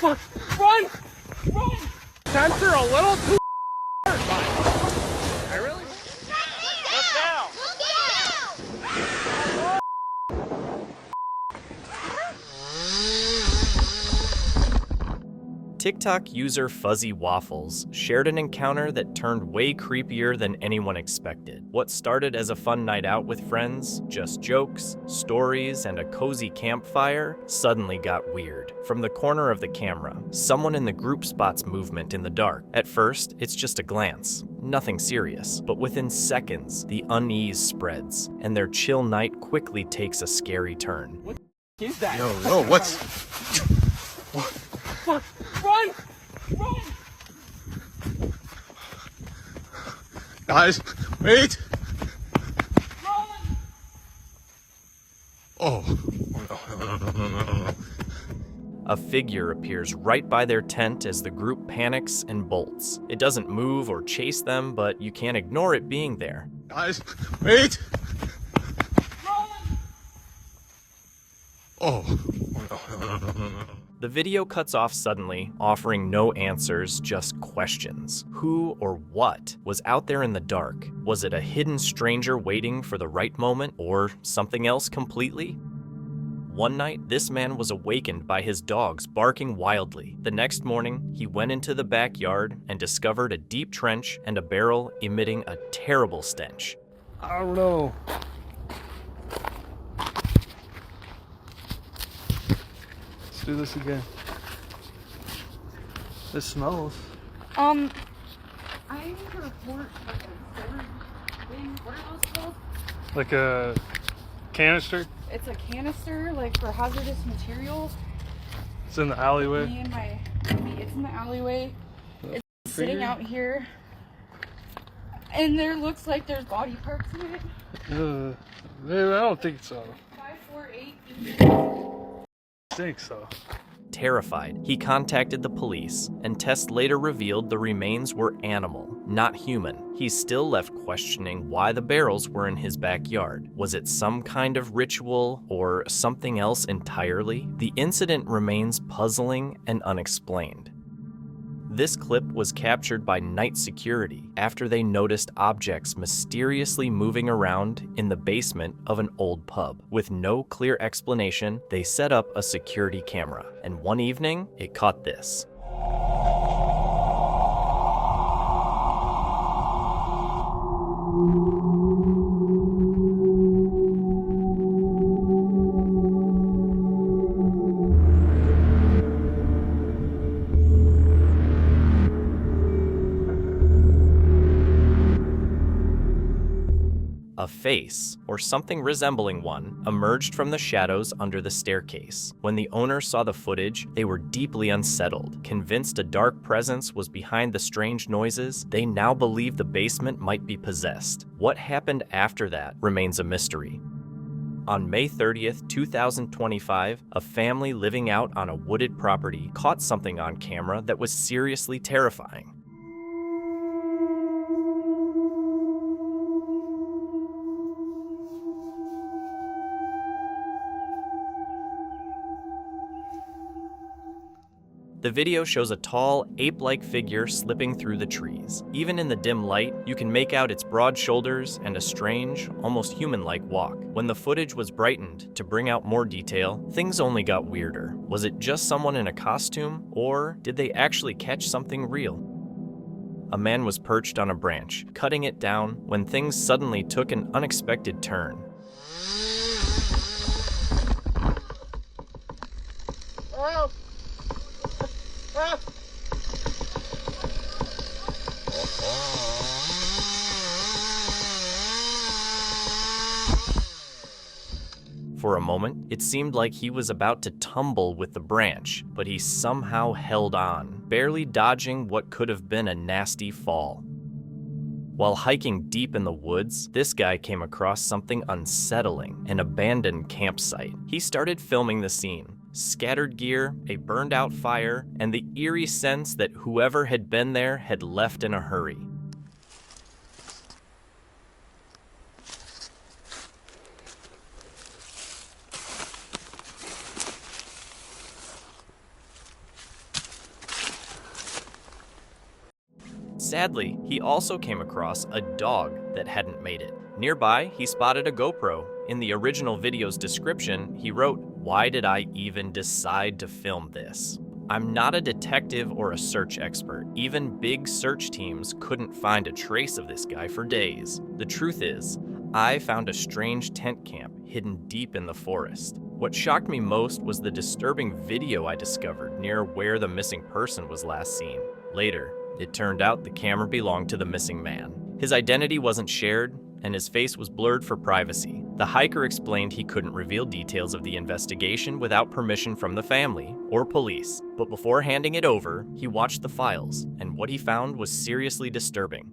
Fuck! Run! Run! Tents are a little too I really? Look down! TikTok user Fuzzy Waffles shared an encounter that turned way creepier than anyone expected. What started as a fun night out with friends, just jokes, stories, and a cozy campfire, suddenly got weird. From the corner of the camera, someone in the group spots movement in the dark. At first, it's just a glance, nothing serious, but within seconds, the unease spreads, and their chill night quickly takes a scary turn. What is that? Yo, what's... Fuck! Run! Run! Guys, wait! Run! Oh. No. A figure appears right by their tent as the group panics and bolts. It doesn't move or chase them, but you can't ignore it being there. Guys, wait! Run! Oh. The video cuts off suddenly, offering no answers, just questions. Who or what was out there in the dark? Was it a hidden stranger waiting for the right moment, or something else completely? One night, this man was awakened by his dogs barking wildly. The next morning, he went into the backyard and discovered a deep trench and a barrel emitting a terrible stench. I don't know. Let's do this again. This smells. I need to report like a third thing. What are those called? Like a canister. It's a canister, like for hazardous material. It's in the alleyway. Me and it's in the alleyway. It's sitting out here. And there looks like there's body parts in it. I don't think so. 548. I think so. Terrified, he contacted the police, and tests later revealed the remains were animal, not human. He's still left questioning why the barrels were in his backyard. Was it some kind of ritual or something else entirely? The incident remains puzzling and unexplained. This clip was captured by night security after they noticed objects mysteriously moving around in the basement of an old pub. With no clear explanation, they set up a security camera, and one evening, it caught this. A face, or something resembling one, emerged from the shadows under the staircase. When the owner saw the footage, they were deeply unsettled. Convinced a dark presence was behind the strange noises, they now believe the basement might be possessed. What happened after that remains a mystery. On May 30th, 2025, a family living out on a wooded property caught something on camera that was seriously terrifying. The video shows a tall, ape-like figure slipping through the trees. Even in the dim light, you can make out its broad shoulders and a strange, almost human-like walk. When the footage was brightened to bring out more detail, things only got weirder. Was it just someone in a costume, or did they actually catch something real? A man was perched on a branch, cutting it down, when things suddenly took an unexpected turn. For a moment, it seemed like he was about to tumble with the branch, but he somehow held on, barely dodging what could have been a nasty fall. While hiking deep in the woods, this guy came across something unsettling, an abandoned campsite. He started filming the scene. Scattered gear, a burned-out fire, and the eerie sense that whoever had been there had left in a hurry. Sadly, he also came across a dog that hadn't made it. Nearby, he spotted a GoPro. In the original video's description, he wrote, "Why did I even decide to film this? I'm not a detective or a search expert. Even big search teams couldn't find a trace of this guy for days. The truth is, I found a strange tent camp hidden deep in the forest. What shocked me most was the disturbing video I discovered near where the missing person was last seen. Later, it turned out the camera belonged to the missing man. His identity wasn't shared, and his face was blurred for privacy. The hiker explained he couldn't reveal details of the investigation without permission from the family or police. But before handing it over, he watched the files, and what he found was seriously disturbing.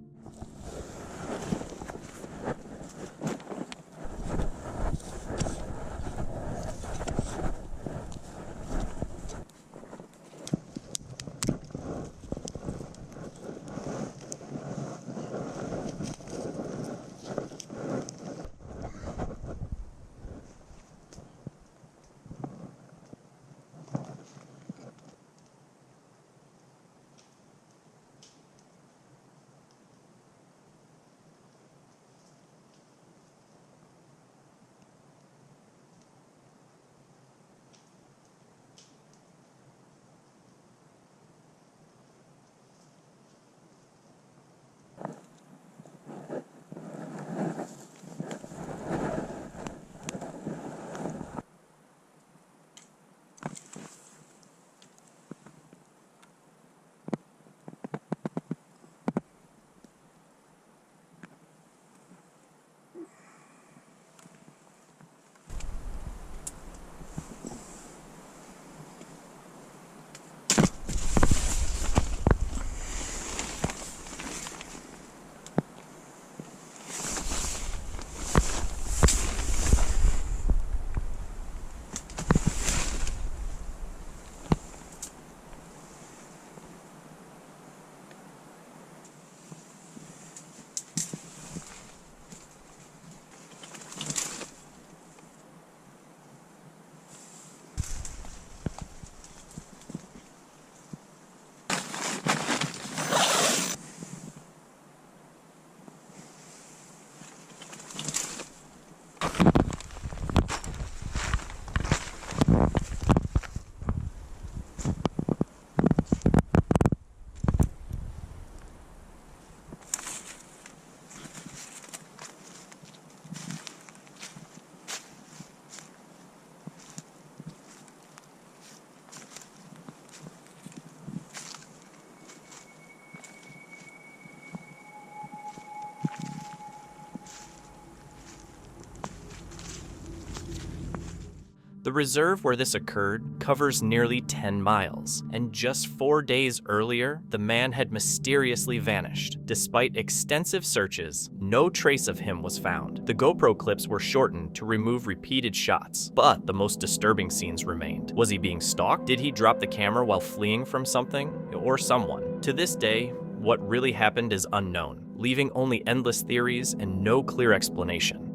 The reserve where this occurred covers nearly 10 miles, and just 4 days earlier, the man had mysteriously vanished. Despite extensive searches, no trace of him was found. The GoPro clips were shortened to remove repeated shots, but the most disturbing scenes remained. Was he being stalked? Did he drop the camera while fleeing from something or someone? To this day, what really happened is unknown, leaving only endless theories and no clear explanation.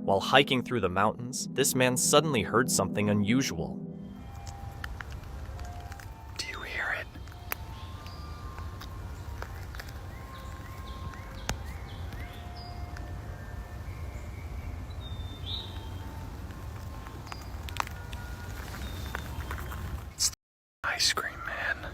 While hiking through the mountains, this man suddenly heard something unusual. Do you hear it? It's the ice cream man.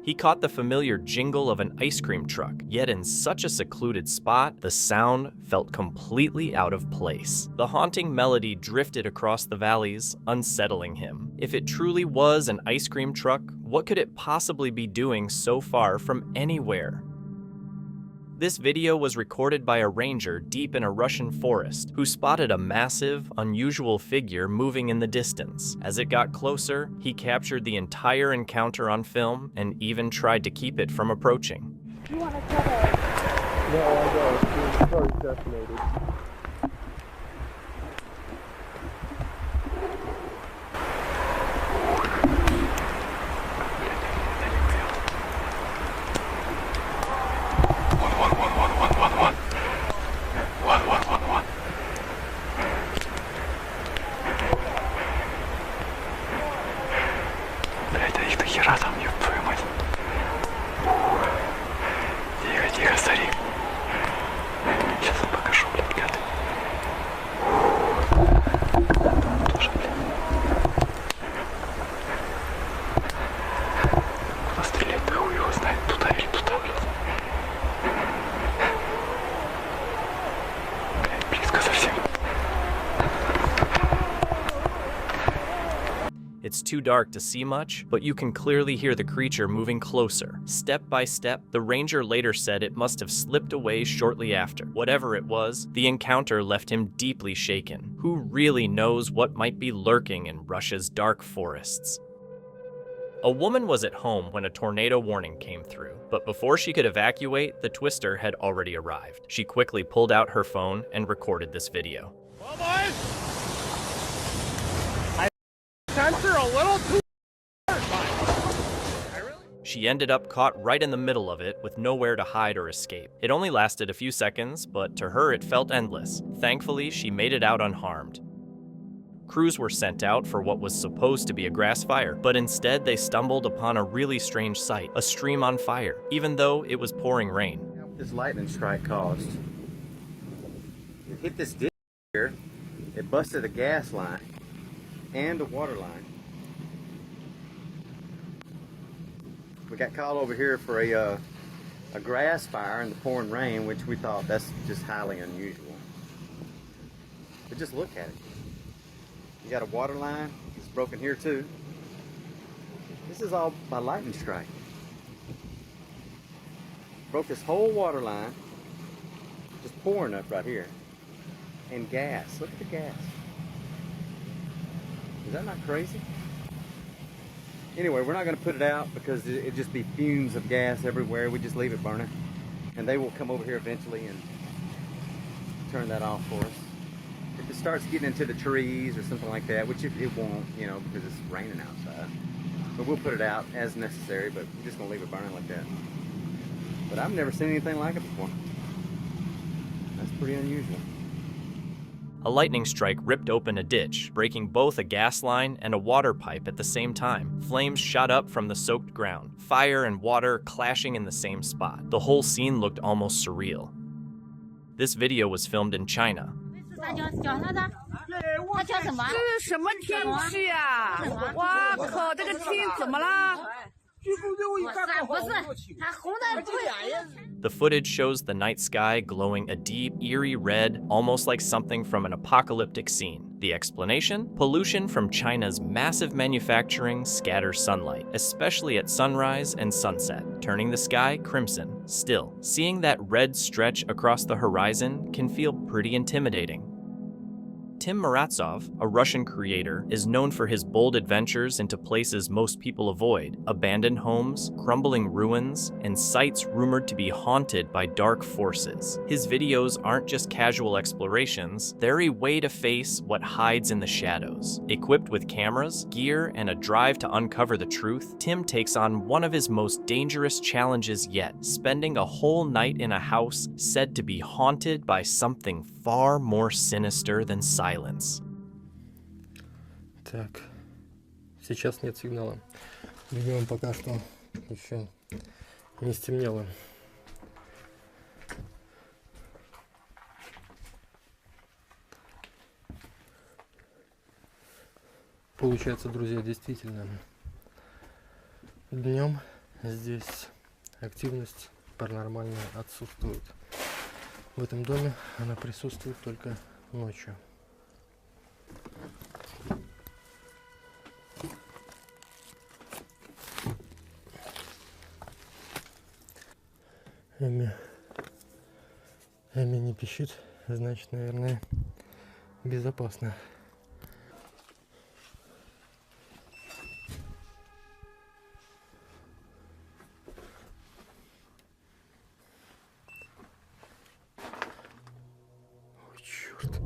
He caught the familiar jingle of an ice cream truck, yet in such a secluded spot, the sound felt completely out of place. The haunting melody drifted across the valleys, unsettling him. If it truly was an ice cream truck, what could it possibly be doing so far from anywhere? This video was recorded by a ranger deep in a Russian forest who spotted a massive, unusual figure moving in the distance. As it got closer, he captured the entire encounter on film and even tried to keep it from approaching. You want to cut it? No, I don't. It's already decimated. Блядь, да их до хера там, ёб твою мать. It's too dark to see much, but you can clearly hear the creature moving closer. Step by step, the ranger later said it must have slipped away shortly after. Whatever it was, the encounter left him deeply shaken. Who really knows what might be lurking in Russia's dark forests? A woman was at home when a tornado warning came through, but before she could evacuate, the twister had already arrived. She quickly pulled out her phone and recorded this video. Well, boys, I censor a little too hard. She ended up caught right in the middle of it with nowhere to hide or escape. It only lasted a few seconds, but to her it felt endless. Thankfully, she made it out unharmed. Crews were sent out for what was supposed to be a grass fire, but instead they stumbled upon a really strange sight, a stream on fire, even though it was pouring rain. This lightning strike caused. It hit this ditch here, it busted a gas line and a water line. We got called over here for a grass fire in the pouring rain, which we thought that's just highly unusual. But just look at it. You got a water line, it's broken here too. This is all by lightning strike. Broke this whole water line, just pouring up right here. And gas, look at the gas. Is that not crazy? Anyway, we're not gonna put it out because it'd just be fumes of gas everywhere. We just leave it burning. And they will come over here eventually and turn that off for us. If it starts getting into the trees or something like that, which it won't, you know, because it's raining outside. But we'll put it out as necessary, but we're just gonna leave it burning like that. But I've never seen anything like it before. That's pretty unusual. A lightning strike ripped open a ditch, breaking both a gas line and a water pipe at the same time. Flames shot up from the soaked ground, fire and water clashing in the same spot. The whole scene looked almost surreal. This video was filmed in China. 这是什么天气呀？哇靠，这个天怎么了？ The footage shows the night sky glowing a deep, eerie red, almost like something from an apocalyptic scene. The explanation? Pollution from China's massive manufacturing scatters sunlight, especially at sunrise and sunset, turning the sky crimson. Still, seeing that red stretch across the horizon can feel pretty intimidating. Tim Muratsov, a Russian creator, is known for his bold adventures into places most people avoid: abandoned homes, crumbling ruins, and sites rumored to be haunted by dark forces. His videos aren't just casual explorations, they're a way to face what hides in the shadows. Equipped with cameras, gear, and a drive to uncover the truth, Tim takes on one of his most dangerous challenges yet, spending a whole night in a house said to be haunted by something far more sinister than silence. Так, сейчас нет сигнала. Видимо, пока что еще не стемнело. Получается, друзья, действительно, днем здесь активность паранормальная отсутствует. В этом доме она присутствует только ночью. Эми не пищит, значит, наверное, безопасно. Ой, черт.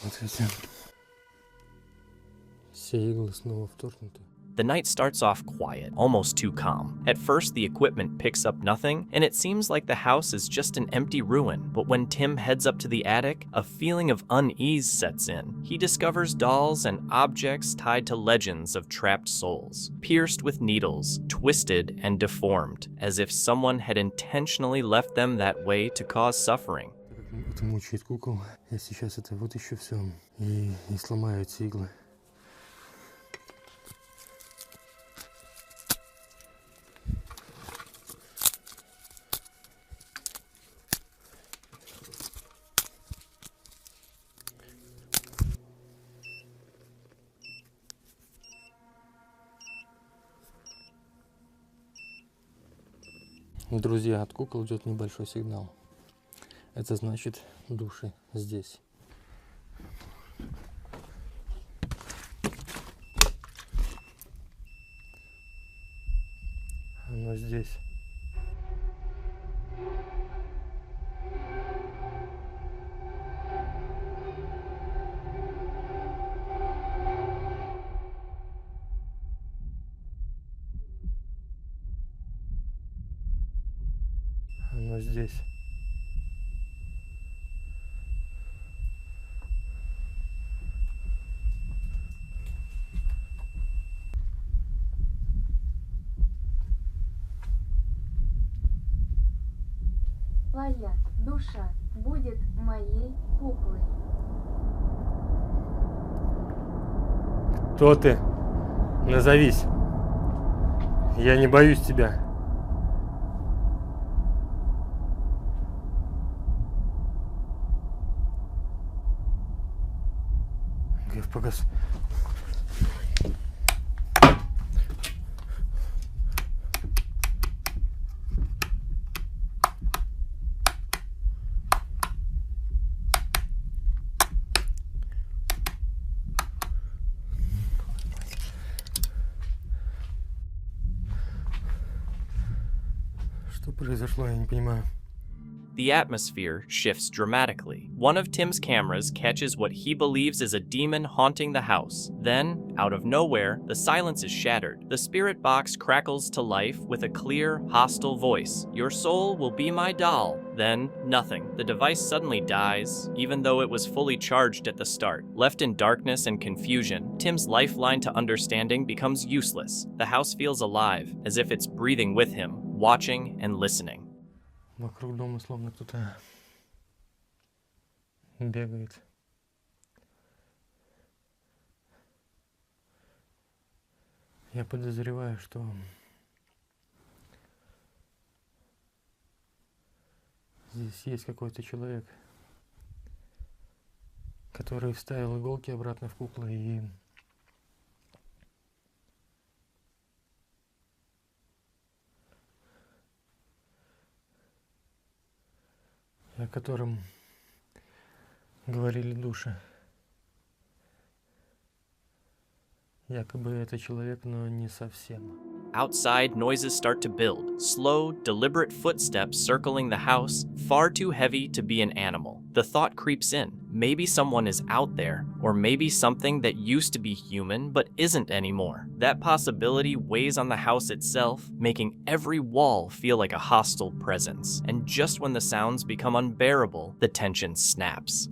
Смотрите. Все иглы снова вторгнуты. The night starts off quiet, almost too calm. At first, the equipment picks up nothing, and it seems like the house is just an empty ruin. But when Tim heads up to the attic, a feeling of unease sets in. He discovers dolls and objects tied to legends of trapped souls, pierced with needles, twisted and deformed, as if someone had intentionally left them that way to cause suffering. Это мучает кукол. Я сейчас это вот еще все и сломаю эти иглы. Друзья, от кукол идет небольшой сигнал. Это значит, души здесь. Оно здесь. Оно здесь. Твоя душа будет моей куклой. Кто ты? Назовись. Я не боюсь тебя. Гнев погас. Что произошло, я не понимаю. The atmosphere shifts dramatically. One of Tim's cameras catches what he believes is a demon haunting the house. Then, out of nowhere, the silence is shattered. The spirit box crackles to life with a clear, hostile voice. Your soul will be my doll. Then, nothing. The device suddenly dies, even though it was fully charged at the start. Left in darkness and confusion, Tim's lifeline to understanding becomes useless. The house feels alive, as if it's breathing with him, watching and listening. Вокруг дома словно кто-то бегает. Я подозреваю, что здесь есть какой-то человек, который вставил иголки обратно в куклы и о котором говорили души. Якобы это человек, но не совсем. Outside, noises start to build. Slow, deliberate footsteps circling the house, far too heavy to be an animal. The thought creeps in. Maybe someone is out there, or maybe something that used to be human but isn't anymore. That possibility weighs on the house itself, making every wall feel like a hostile presence. And just when the sounds become unbearable, the tension snaps.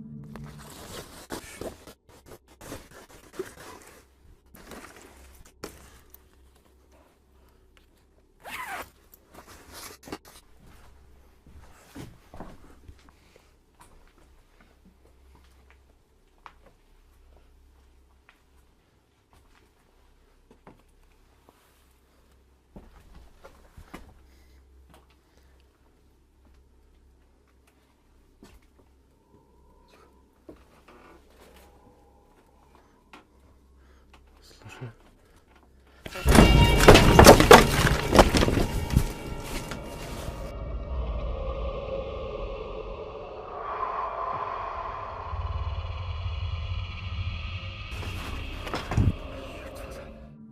Слушай.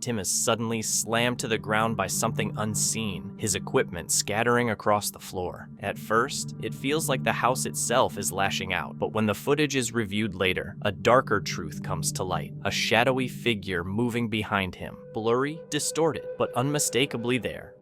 Tim is suddenly slammed to the ground by something unseen, his equipment scattering across the floor. At first, it feels like the house itself is lashing out, but when the footage is reviewed later, a darker truth comes to light. A shadowy figure moving behind him, blurry, distorted, but unmistakably there.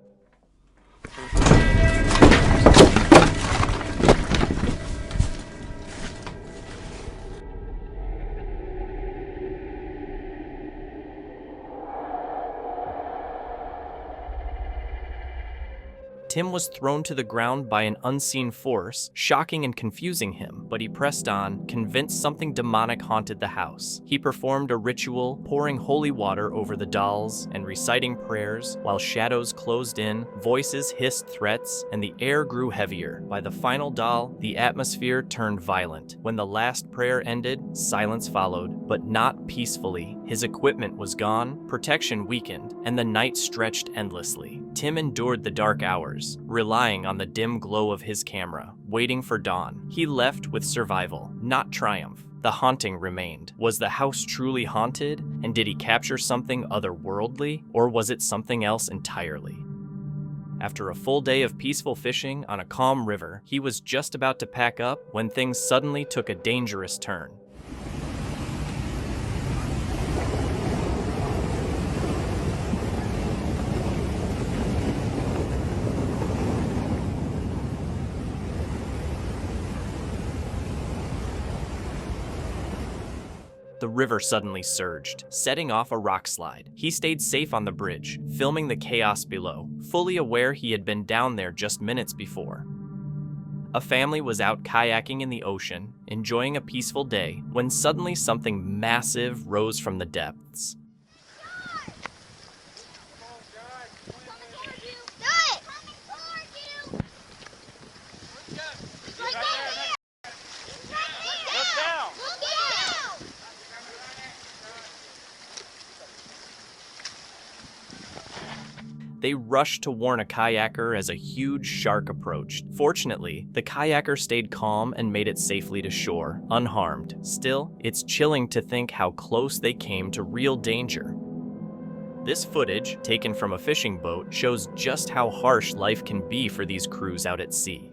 Tim was thrown to the ground by an unseen force, shocking and confusing him, but he pressed on, convinced something demonic haunted the house. He performed a ritual, pouring holy water over the dolls and reciting prayers, while shadows closed in, voices hissed threats, and the air grew heavier. By the final doll, the atmosphere turned violent. When the last prayer ended, silence followed, but not peacefully. His equipment was gone, protection weakened, and the night stretched endlessly. Tim endured the dark hours, relying on the dim glow of his camera, waiting for dawn. He left with survival, not triumph. The haunting remained. Was the house truly haunted? And did he capture something otherworldly? Or was it something else entirely? After a full day of peaceful fishing on a calm river, he was just about to pack up when things suddenly took a dangerous turn. The river suddenly surged, setting off a rock slide. He stayed safe on the bridge, filming the chaos below, fully aware he had been down there just minutes before. A family was out kayaking in the ocean, enjoying a peaceful day, when suddenly something massive rose from the depths. They rushed to warn a kayaker as a huge shark approached. Fortunately, the kayaker stayed calm and made it safely to shore, unharmed. Still, it's chilling to think how close they came to real danger. This footage, taken from a fishing boat, shows just how harsh life can be for these crews out at sea.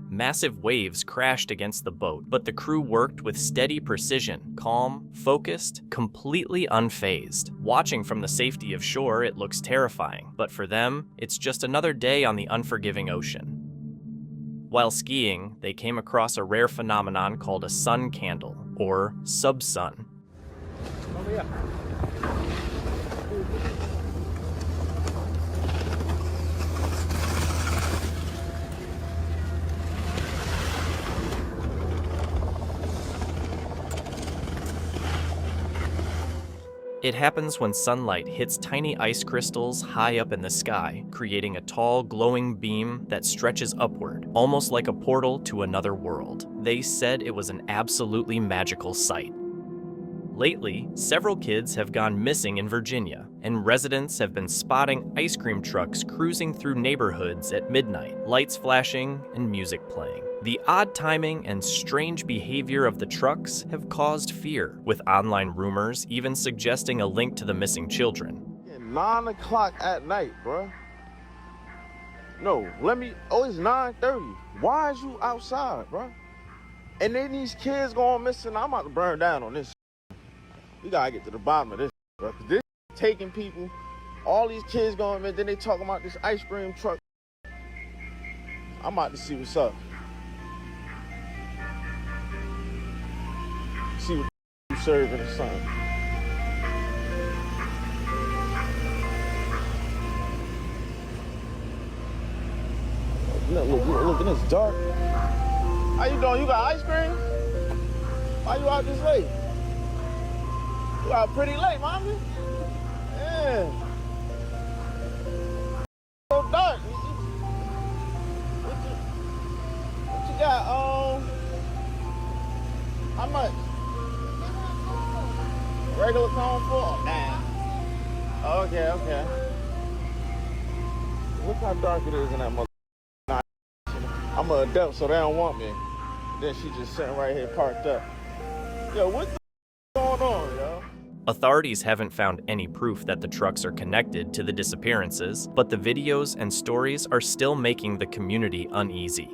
Massive waves crashed against the boat, but the crew worked with steady precision, calm, focused, completely unfazed. Watching from the safety of shore, it looks terrifying, but for them, it's just another day on the unforgiving ocean. While skiing, they came across a rare phenomenon called a sun candle, or subsun. Oh, yeah. It happens when sunlight hits tiny ice crystals high up in the sky, creating a tall, glowing beam that stretches upward, almost like a portal to another world. They said it was an absolutely magical sight. Lately, several kids have gone missing in Virginia, and residents have been spotting ice cream trucks cruising through neighborhoods at midnight, lights flashing and music playing. The odd timing and strange behavior of the trucks have caused fear, with online rumors even suggesting a link to the missing children. 9 o'clock at night, bro. No, it's 9:30. Why is you outside, bro? And then these kids going missing. I'm about to burn down on this. We gotta get to the bottom of this, bro. 'Cause this taking people, all these kids going missing, then they talking about this ice cream truck. I'm about to see what's up. See what you serving or something. Look, and it's dark. How you doing? You got ice cream? Why you out this late? You out pretty late, mommy. Yeah. So dark. What you got? How much? Regular cone full? Nah. Okay. Look how dark it is in that mother. I'm an adult, so they don't want me. Then she just sitting right here parked up. Yo, what the going on, yo? Authorities haven't found any proof that the trucks are connected to the disappearances, but the videos and stories are still making the community uneasy.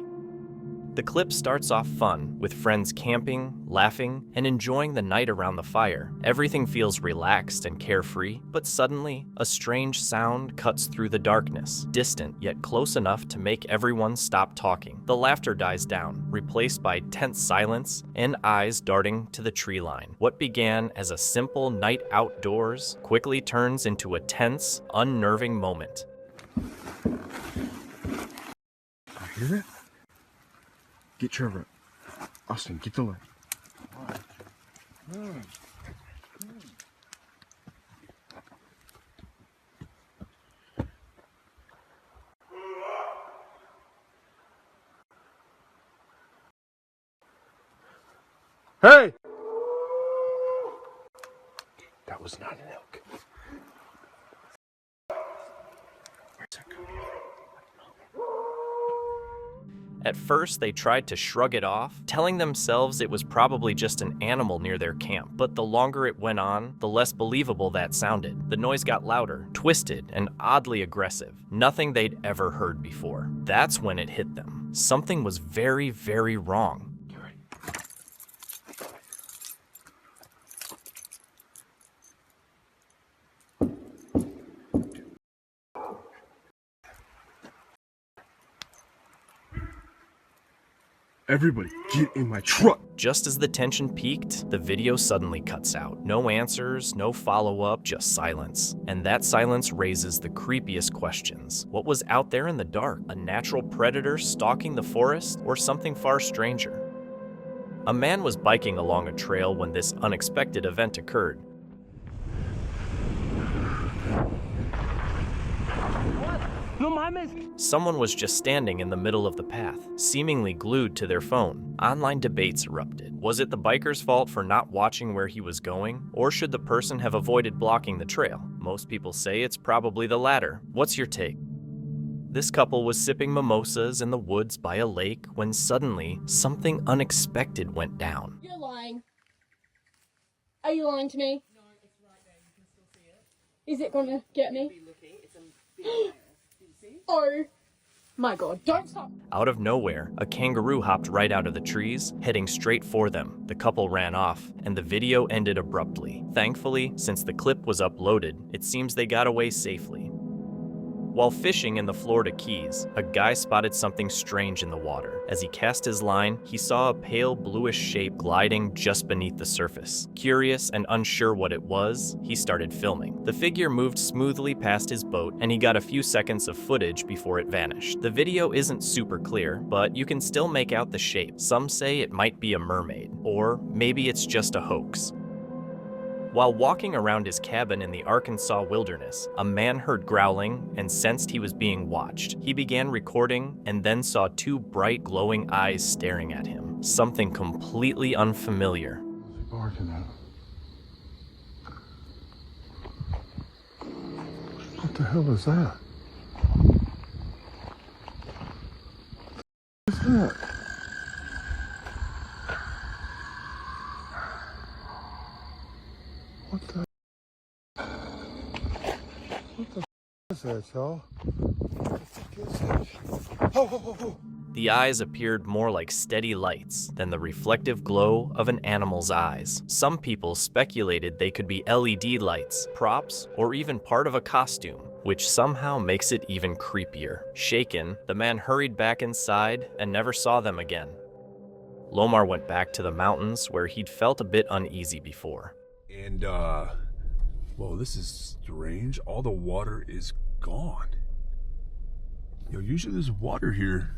The clip starts off fun, with friends camping, laughing, and enjoying the night around the fire. Everything feels relaxed and carefree, but suddenly, a strange sound cuts through the darkness, distant yet close enough to make everyone stop talking. The laughter dies down, replaced by tense silence and eyes darting to the tree line. What began as a simple night outdoors quickly turns into a tense, unnerving moment. You hear it? Get Trevor. Austin, get the light. Hey! That was not an elk. Where's that coming from? At first, they tried to shrug it off, telling themselves it was probably just an animal near their camp. But the longer it went on, the less believable that sounded. The noise got louder, twisted, and oddly aggressive. Nothing they'd ever heard before. That's when it hit them. Something was very, very wrong. Everybody, get in my truck! Just as the tension peaked, the video suddenly cuts out. No answers, no follow-up, just silence. And that silence raises the creepiest questions. What was out there in the dark? A natural predator stalking the forest, or something far stranger? A man was biking along a trail when this unexpected event occurred. Someone was just standing in the middle of the path, seemingly glued to their phone. Online debates erupted. Was it the biker's fault for not watching where he was going? Or should the person have avoided blocking the trail? Most people say it's probably the latter. What's your take? This couple was sipping mimosas in the woods by a lake when suddenly something unexpected went down. You're lying. Are you lying to me? No, it's right there. You can still see it. Is it gonna get me? Oh my god, don't stop. Out of nowhere, a kangaroo hopped right out of the trees, heading straight for them. The couple ran off, and the video ended abruptly. Thankfully, since the clip was uploaded, it seems they got away safely. While fishing in the Florida Keys, a guy spotted something strange in the water. As he cast his line, he saw a pale bluish shape gliding just beneath the surface. Curious and unsure what it was, he started filming. The figure moved smoothly past his boat, and he got a few seconds of footage before it vanished. The video isn't super clear, but you can still make out the shape. Some say it might be a mermaid, or maybe it's just a hoax. While walking around his cabin in the Arkansas wilderness, a man heard growling and sensed he was being watched. He began recording and then saw two bright, glowing eyes staring at him. Something completely unfamiliar. What's he barking at? What the hell is that? What is that? What the is that, y'all? What the is that? Oh. The eyes appeared more like steady lights than the reflective glow of an animal's eyes. Some people speculated they could be LED lights, props, or even part of a costume, which somehow makes it even creepier. Shaken, the man hurried back inside and never saw them again. Lomar went back to the mountains where he'd felt a bit uneasy before. And, well, this is strange. All the water is gone. Yo, usually there's water here.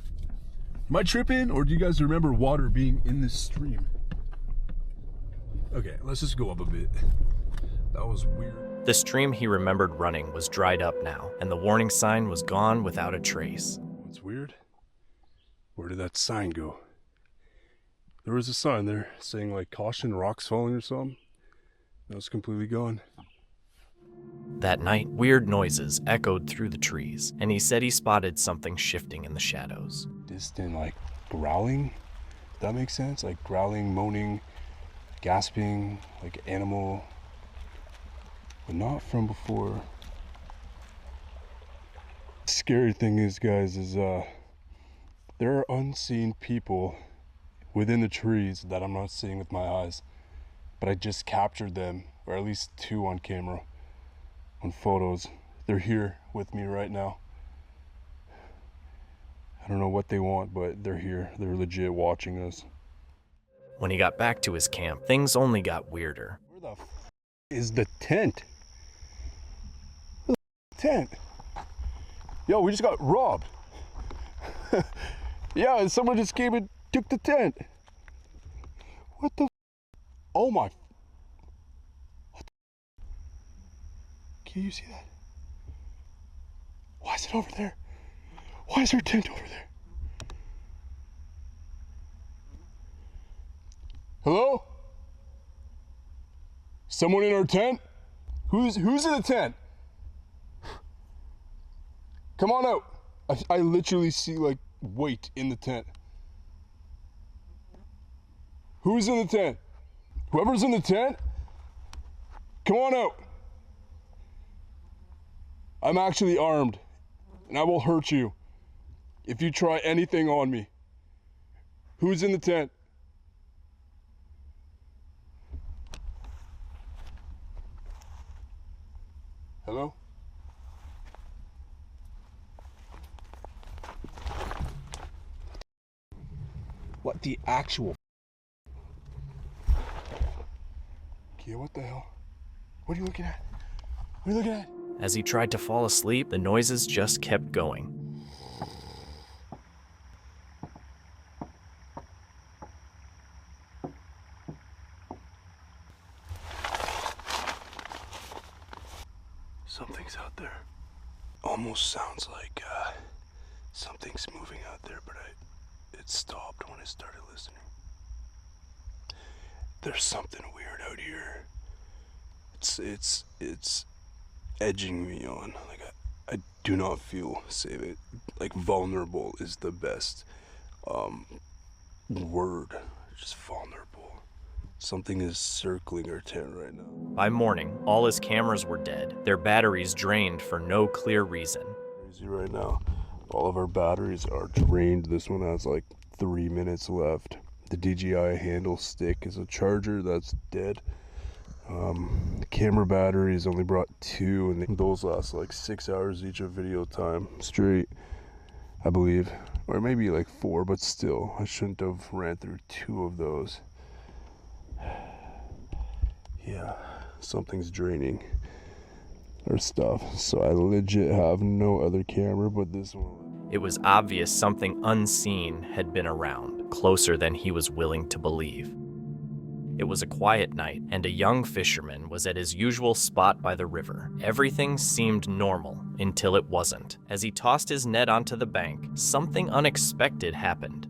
Am I tripping, or do you guys remember water being in this stream? Okay, let's just go up a bit. That was weird. The stream he remembered running was dried up now, and the warning sign was gone without a trace. What's weird? Where did that sign go? There was a sign there saying, like, caution, rocks falling or something. That was completely gone. That night, weird noises echoed through the trees, and he said he spotted something shifting in the shadows. Distant, like, growling? That makes sense? Like, growling, moaning, gasping, like animal but not from before. The scary thing is, guys, is there are unseen people within the trees that I'm not seeing with my eyes, but I just captured them, or at least 2 on camera, on photos. They're here with me right now. I don't know what they want, but they're here. They're legit watching us. When he got back to his camp, things only got weirder. Where the f is the tent? Where's the tent? Yo, we just got robbed. Yeah, and someone just came and took the tent. What the f? Oh my. What the? Can you see that? Why is it over there? Why is there a tent over there? Hello? Someone in our tent? Who's in the tent? Come on out. I literally see like weight in the tent. Who's in the tent? Whoever's in the tent, come on out. I'm actually armed, and I will hurt you if you try anything on me. Who's in the tent? Hello? What the actual? Kia, what the hell? What are you looking at? What are you looking at? As he tried to fall asleep, the noises just kept going. Something's out there. Almost sounds like something's moving out there, but it stopped when I started listening. There's something weird out here. It's edging me on. Like I do not feel safe. Like vulnerable is the best word. Just vulnerable. Something is circling our tent right now. By morning, all his cameras were dead, their batteries drained for no clear reason. Crazy right now. All of our batteries are drained. This one has like 3 minutes left. The DJI handle stick is a charger that's dead. The camera batteries only brought 2, and those last like 6 hours each of video time straight, I believe. Or maybe like 4, but still, I shouldn't have ran through 2 of those. Yeah, something's draining our stuff. So I legit have no other camera but this one. It was obvious something unseen had been around, closer than he was willing to believe. It was a quiet night, and a young fisherman was at his usual spot by the river. Everything seemed normal until it wasn't. As he tossed his net onto the bank, something unexpected happened.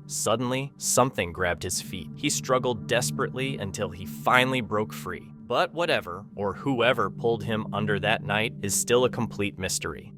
Suddenly, something grabbed his feet. He struggled desperately until he finally broke free. But whatever, or whoever pulled him under that night, is still a complete mystery.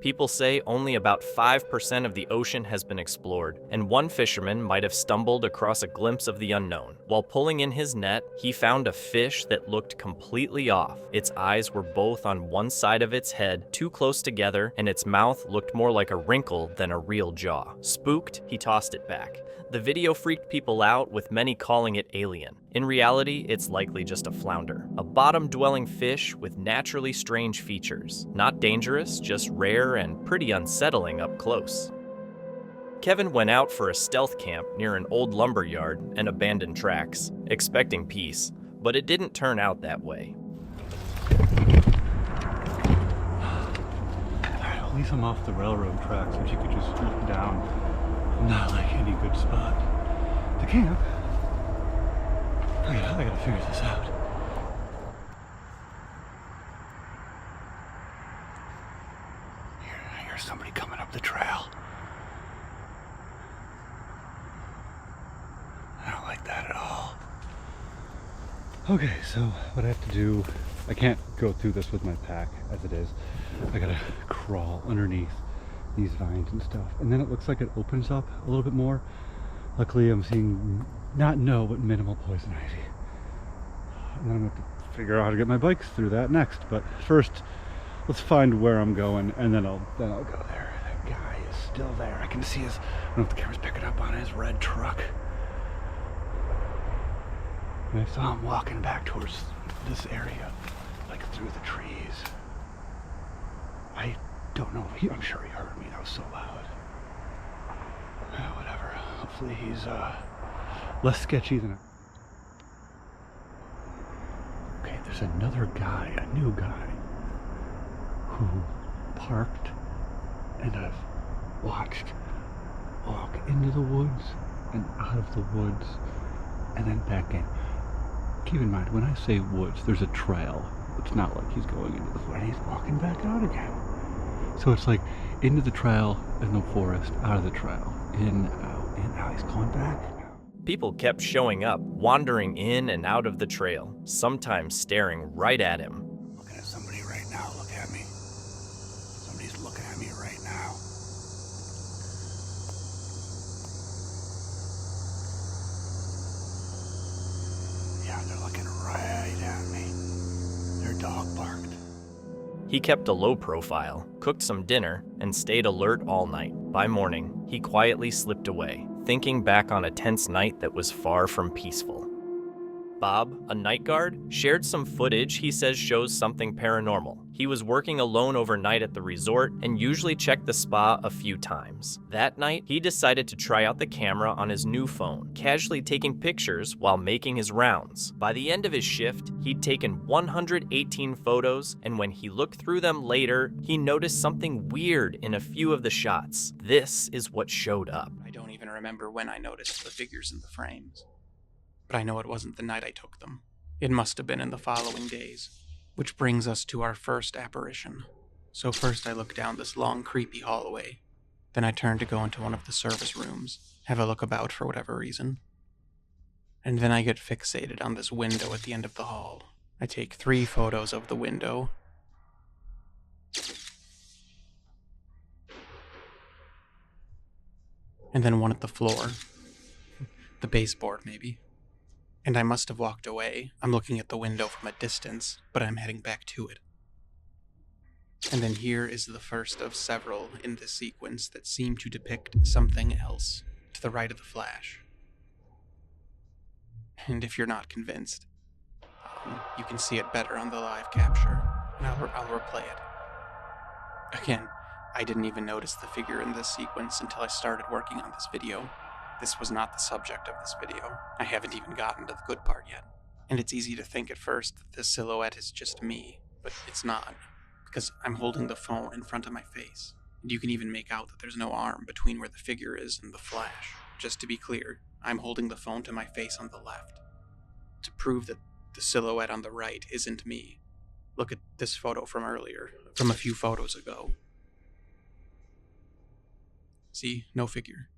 People say only about 5% of the ocean has been explored, and one fisherman might have stumbled across a glimpse of the unknown. While pulling in his net, he found a fish that looked completely off. Its eyes were both on one side of its head, too close together, and its mouth looked more like a wrinkle than a real jaw. Spooked, he tossed it back. The video freaked people out, with many calling it alien. In reality, it's likely just a flounder, a bottom-dwelling fish with naturally strange features. Not dangerous, just rare and pretty unsettling up close. Kevin went out for a stealth camp near an old lumber yard and abandoned tracks, expecting peace, but it didn't turn out that way. Alright, I'll leave him off the railroad tracks if you could just look down. Not like any good spot. The camp? I gotta figure this out. I hear somebody coming up the trail. I don't like that at all. Okay, so what I have to do, I can't go through this with my pack as it is. I gotta crawl underneath these vines and stuff, and then it looks like it opens up a little bit more. Luckily I'm seeing not no, but minimal poison ivy. And then I'm going to have to figure out how to get my bikes through that next. But first, let's find where I'm going, and then I'll go there. That guy is still there. I can see his, I don't know if the camera's picking up on his red truck. And I saw him walking back towards this area, like through the trees. I don't know. I'm sure he heard me. That was so loud. Whatever. Hopefully he's less sketchy than I. Okay, there's another guy, a new guy, who parked and I've watched walk into the woods and out of the woods and then back in. Keep in mind, when I say woods, there's a trail. It's not like he's going into the forest. He's walking back out again. So it's like into the trail, in the forest, out of the trail, in, out, in, out. He's going back. People kept showing up, wandering in and out of the trail, sometimes staring right at him. Looking at somebody right now. Look at me. Somebody's looking at me right now. Yeah, they're looking right at me. Their dog barked. He kept a low profile, cooked some dinner, and stayed alert all night. By morning, he quietly slipped away, thinking back on a tense night that was far from peaceful. Bob, a night guard, shared some footage he says shows something paranormal. He was working alone overnight at the resort and usually checked the spa a few times. That night, he decided to try out the camera on his new phone, casually taking pictures while making his rounds. By the end of his shift, he'd taken 118 photos, and when he looked through them later, he noticed something weird in a few of the shots. This is what showed up. I don't even remember when I noticed the figures in the frames. But I know it wasn't the night I took them. It must have been in the following days. Which brings us to our first apparition. So first I look down this long, creepy hallway. Then I turn to go into one of the service rooms, have a look about for whatever reason. And then I get fixated on this window at the end of the hall. I take 3 photos of the window. And then one at the floor. The baseboard, maybe. And I must have walked away. I'm looking at the window from a distance, but I'm heading back to it. And then here is the first of several in this sequence that seem to depict something else, to the right of the flash. And if you're not convinced, you can see it better on the live capture, and I'll replay it. Again, I didn't even notice the figure in this sequence until I started working on this video. This was not the subject of this video. I haven't even gotten to the good part yet. And it's easy to think at first that this silhouette is just me, but it's not, because I'm holding the phone in front of my face. And you can even make out that there's no arm between where the figure is and the flash. Just to be clear, I'm holding the phone to my face on the left. To prove that the silhouette on the right isn't me, look at this photo from earlier, from a few photos ago. See, no figure.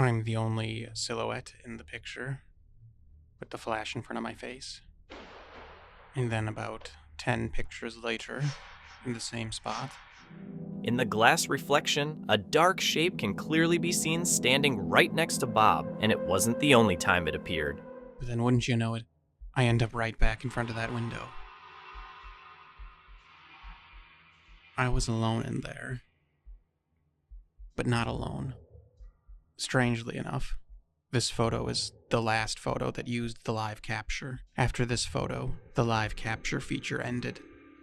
I'm the only silhouette in the picture, with the flash in front of my face. And then about 10 pictures later, in the same spot. In the glass reflection, a dark shape can clearly be seen standing right next to Bob, and it wasn't the only time it appeared. But then wouldn't you know it, I end up right back in front of that window. I was alone in there. But not alone. Strangely enough, this photo is the last photo that used the live capture. After this photo, the live capture feature ended,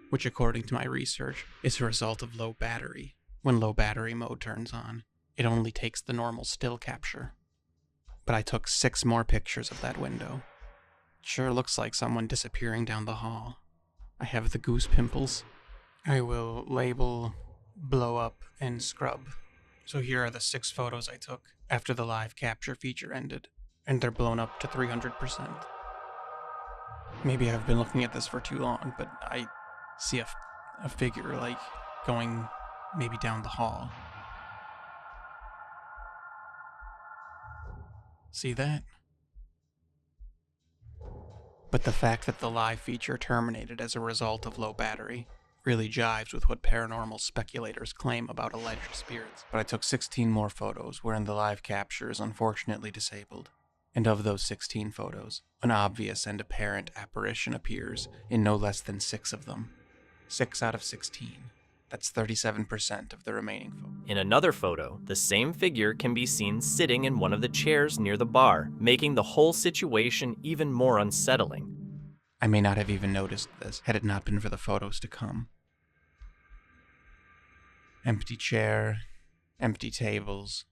which according to my research is a result of low battery. When low battery mode turns on, it only takes the normal still capture. But I took 6 more pictures of that window. It sure looks like someone disappearing down the hall. I have the goose pimples. I will label, blow up, and scrub. So here are the 6 photos I took after the live capture feature ended, and they're blown up to 300%. Maybe I've been looking at this for too long, but I see a figure, like, going maybe down the hall. See that? But the fact that the live feature terminated as a result of low battery really jives with what paranormal speculators claim about alleged spirits. But I took 16 more photos wherein the live capture is unfortunately disabled. And of those 16 photos, an obvious and apparent apparition appears in no less than 6 of them. 6 out of 16. That's 37% of the remaining photos. In another photo, the same figure can be seen sitting in one of the chairs near the bar, making the whole situation even more unsettling. I may not have even noticed this had it not been for the photos to come. Empty chair, empty tables,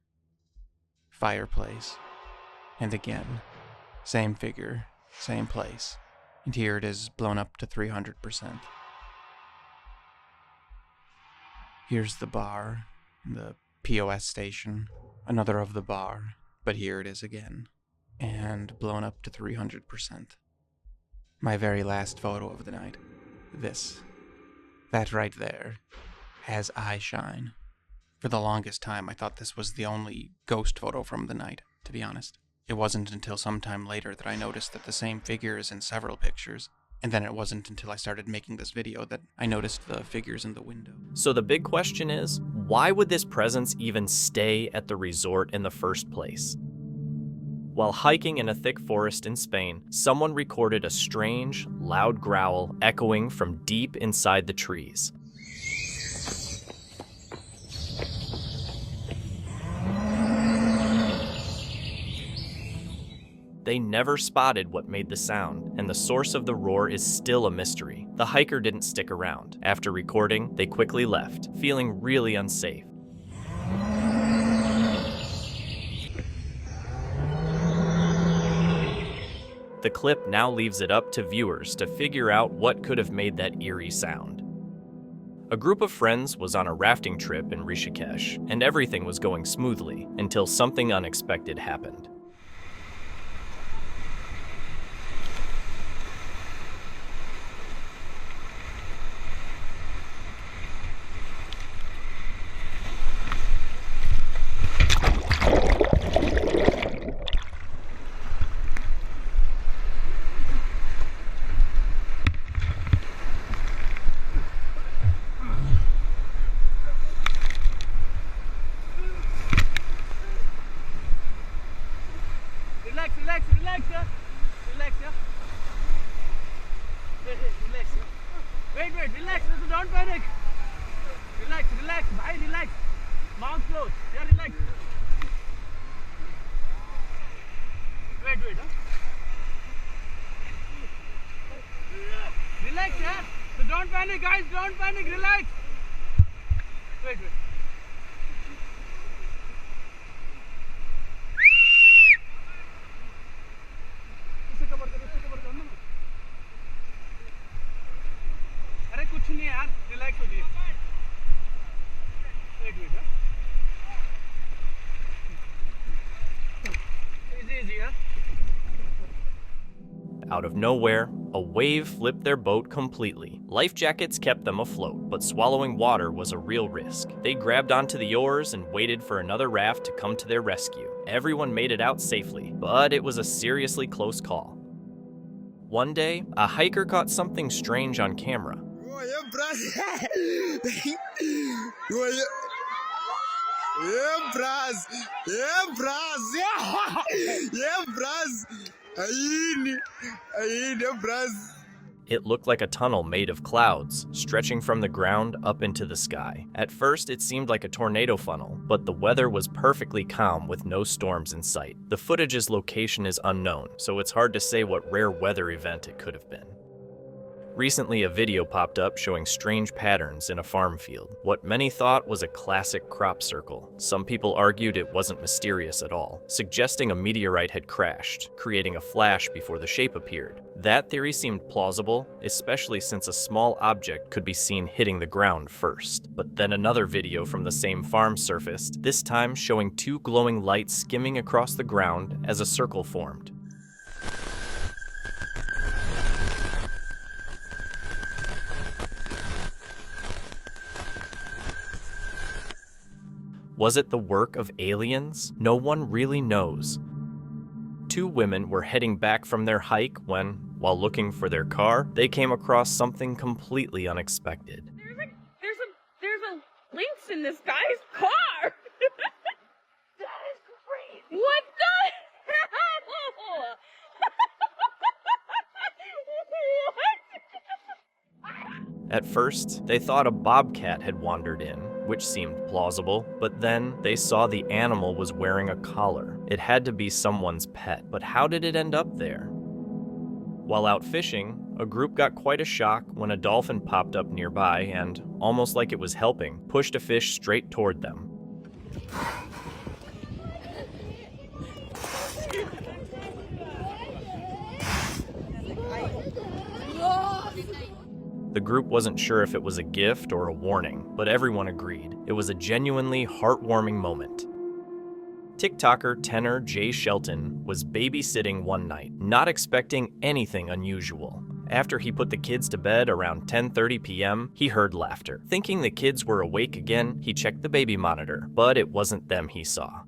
fireplace, and again, same figure, same place, and here it is blown up to 300%. Here's the bar, the POS station, another of the bar, but here it is again, and blown up to 300%. My very last photo of the night, that right there, has eye shine. For the longest time, I thought this was the only ghost photo from the night, to be honest. It wasn't until some time later that I noticed that the same figure is in several pictures. And then it wasn't until I started making this video that I noticed the figures in the window. So the big question is, why would this presence even stay at the resort in the first place? While hiking in a thick forest in Spain, someone recorded a strange, loud growl echoing from deep inside the trees. They never spotted what made the sound, and the source of the roar is still a mystery. The hiker didn't stick around. After recording, they quickly left, feeling really unsafe. The clip now leaves it up to viewers to figure out what could have made that eerie sound. A group of friends was on a rafting trip in Rishikesh, and everything was going smoothly until something unexpected happened. Relax, don't panic. Relax, bye, relax. Mouth closed, yeah, relax. Wait, huh? Relax, yeah. So don't panic, guys, don't panic, relax. Wait. अरे कुछ नहीं यार relax हो जाइए wait easy yeah? Out of nowhere, a wave flipped their boat completely. Life jackets kept them afloat, but swallowing water was a real risk. They grabbed onto the oars and waited for another raft to come to their rescue. Everyone made it out safely, but it was a seriously close call. One day, a hiker caught something strange on camera. It looked like a tunnel made of clouds, stretching from the ground up into the sky. At first, it seemed like a tornado funnel, but the weather was perfectly calm with no storms in sight. The footage's location is unknown, so it's hard to say what rare weather event it could have been. Recently, a video popped up showing strange patterns in a farm field. What many thought was a classic crop circle. Some people argued it wasn't mysterious at all, suggesting a meteorite had crashed, creating a flash before the shape appeared. That theory seemed plausible, especially since a small object could be seen hitting the ground first. But then another video from the same farm surfaced, this time showing two glowing lights skimming across the ground as a circle formed. Was it the work of aliens? No one really knows. Two women were heading back from their hike when, while looking for their car, they came across something completely unexpected. There's a lynx in this guy's car. That is crazy. What the hell? At first, they thought a bobcat had wandered in, which seemed plausible, but then they saw the animal was wearing a collar. It had to be someone's pet, but how did it end up there? While out fishing, a group got quite a shock when a dolphin popped up nearby and, almost like it was helping, pushed a fish straight toward them. The group wasn't sure if it was a gift or a warning, but everyone agreed. It was a genuinely heartwarming moment. TikToker tenor Jay Shelton was babysitting one night, not expecting anything unusual. After he put the kids to bed around 10:30 p.m., he heard laughter. Thinking the kids were awake again, he checked the baby monitor, but it wasn't them he saw.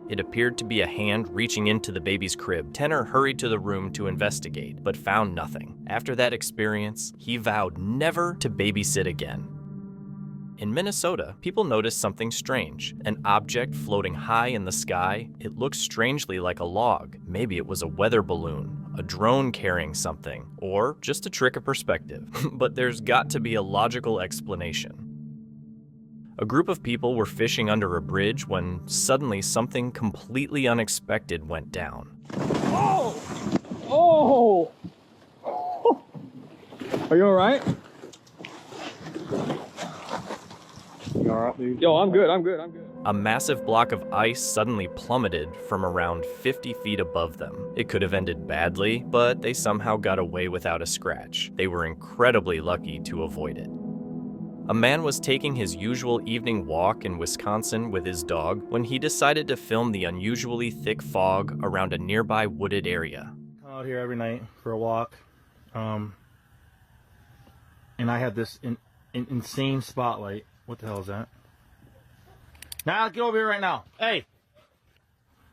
It appeared to be a hand reaching into the baby's crib. Tenor hurried to the room to investigate, but found nothing. After that experience, he vowed never to babysit again. In Minnesota, people noticed something strange. An object floating high in the sky. It looked strangely like a log. Maybe it was a weather balloon, a drone carrying something, or just a trick of perspective. But there's got to be a logical explanation. A group of people were fishing under a bridge when suddenly something completely unexpected went down. Oh! Oh! Are you alright? You alright, dude? Yo, I'm good. A massive block of ice suddenly plummeted from around 50 feet above them. It could have ended badly, but they somehow got away without a scratch. They were incredibly lucky to avoid it. A man was taking his usual evening walk in Wisconsin with his dog when he decided to film the unusually thick fog around a nearby wooded area. Come out here every night for a walk, and I had this insane spotlight. What the hell is that? Now get over here right now. Hey!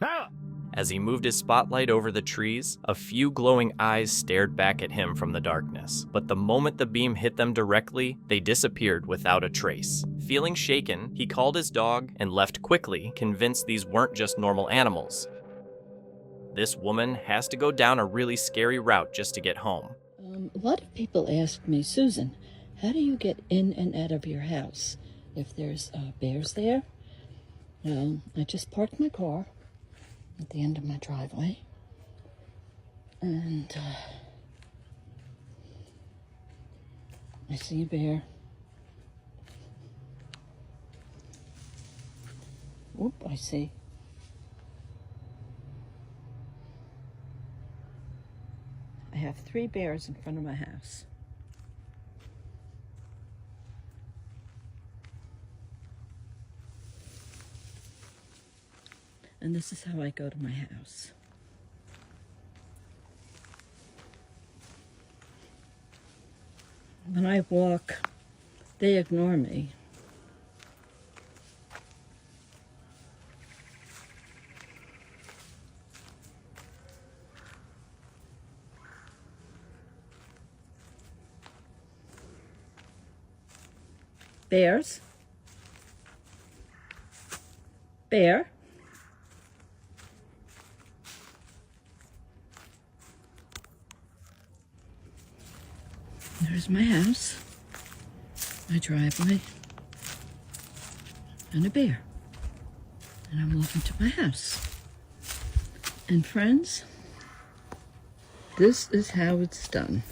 Now! As he moved his spotlight over the trees, a few glowing eyes stared back at him from the darkness. But the moment the beam hit them directly, they disappeared without a trace. Feeling shaken, he called his dog and left quickly, convinced these weren't just normal animals. This woman has to go down a really scary route just to get home. A lot of people ask me, Susan, how do you get in and out of your house if there's bears there? Well, I just parked my car at the end of my driveway, and I see a bear. Whoop, I see. I have 3 bears in front of my house. And this is how I go to my house. When I walk, they ignore me. Bears? Bear? There's my house, my driveway, and a bear. And I'm walking to my house. And friends, this is how it's done.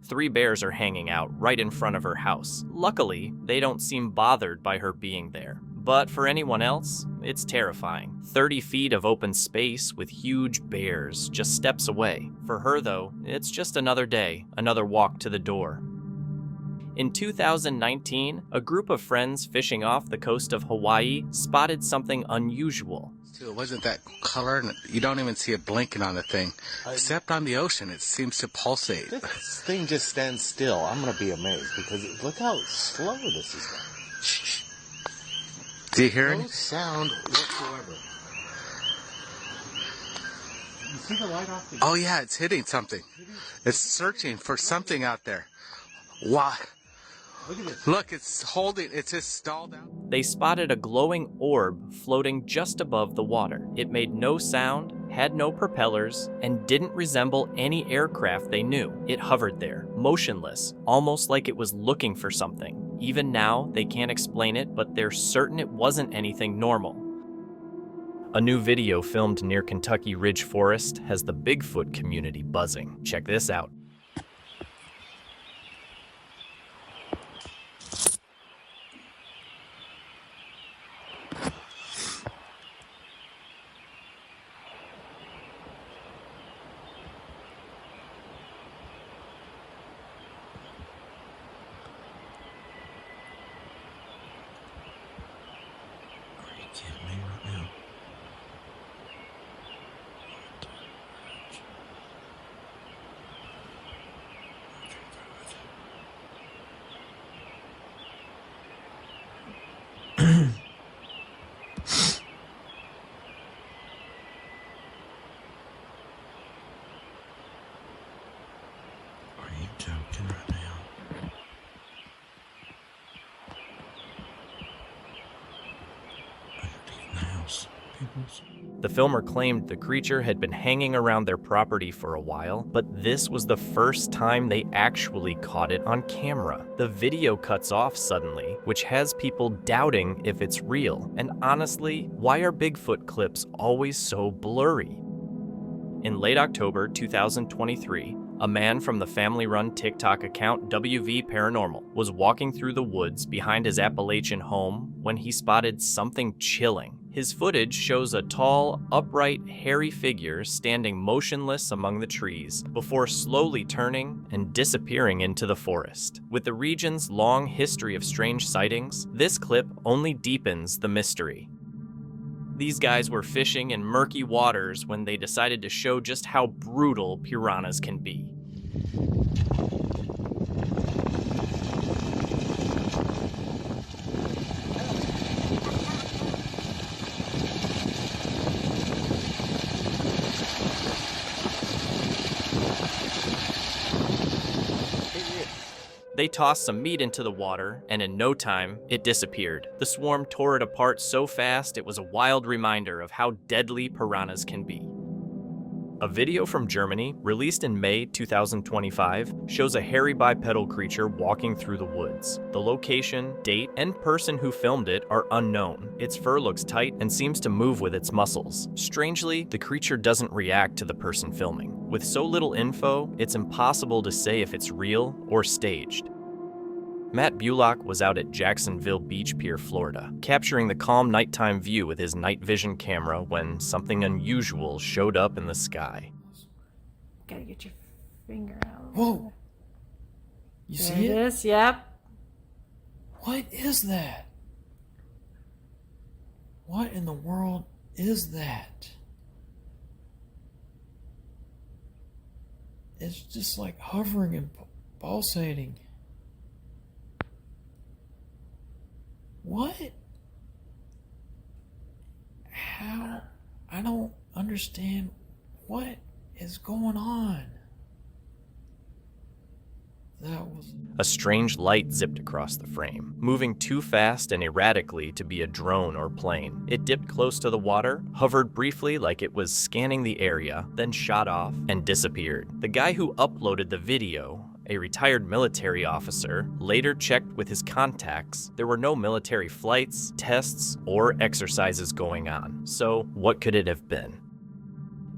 3 bears are hanging out right in front of her house. Luckily, they don't seem bothered by her being there. But for anyone else, it's terrifying. 30 feet of open space with huge bears just steps away. For her, though, it's just another day, another walk to the door. In 2019, a group of friends fishing off the coast of Hawaii spotted something unusual. It wasn't that color, and you don't even see it blinking on the thing. Except on the ocean, it seems to pulsate. This thing just stands still. I'm going to be amazed because look how slow this is going. Shh. Do you hear No it? sound whatsoever. You see the light off the... Oh yeah, it's hitting something. It's searching for something out there. Why? Look at this. Look, it's just stalled out. They spotted a glowing orb floating just above the water. It made no sound, had no propellers, and didn't resemble any aircraft they knew. It hovered there, motionless, almost like it was looking for something. Even now, they can't explain it, but they're certain it wasn't anything normal. A new video filmed near Kentucky Ridge Forest has the Bigfoot community buzzing. Check this out. The filmer claimed the creature had been hanging around their property for a while, but this was the first time they actually caught it on camera. The video cuts off suddenly, which has people doubting if it's real. And honestly, why are Bigfoot clips always so blurry? In late October 2023, a man from the family-run TikTok account WV Paranormal was walking through the woods behind his Appalachian home when he spotted something chilling. His footage shows a tall, upright, hairy figure standing motionless among the trees before slowly turning and disappearing into the forest. With the region's long history of strange sightings, this clip only deepens the mystery. These guys were fishing in murky waters when they decided to show just how brutal piranhas can be. They tossed some meat into the water, and in no time, it disappeared. The swarm tore it apart so fast it was a wild reminder of how deadly piranhas can be. A video from Germany, released in May 2025, shows a hairy bipedal creature walking through the woods. The location, date, and person who filmed it are unknown. Its fur looks tight and seems to move with its muscles. Strangely, the creature doesn't react to the person filming. With so little info, it's impossible to say if it's real or staged. Matt Bullock was out at Jacksonville Beach Pier, Florida, capturing the calm nighttime view with his night vision camera when something unusual showed up in the sky. Gotta get your finger out. Whoa! You There see it it? is, yep. What is that? What in the world is that? It's just like hovering and pulsating. What? How? I don't understand what is going on. That was... A strange light zipped across the frame, moving too fast and erratically to be a drone or plane. It dipped close to the water, hovered briefly like it was scanning the area, then shot off and disappeared. The guy who uploaded the video, a retired military officer, later checked with his contacts. There were no military flights, tests, or exercises going on. So what could it have been?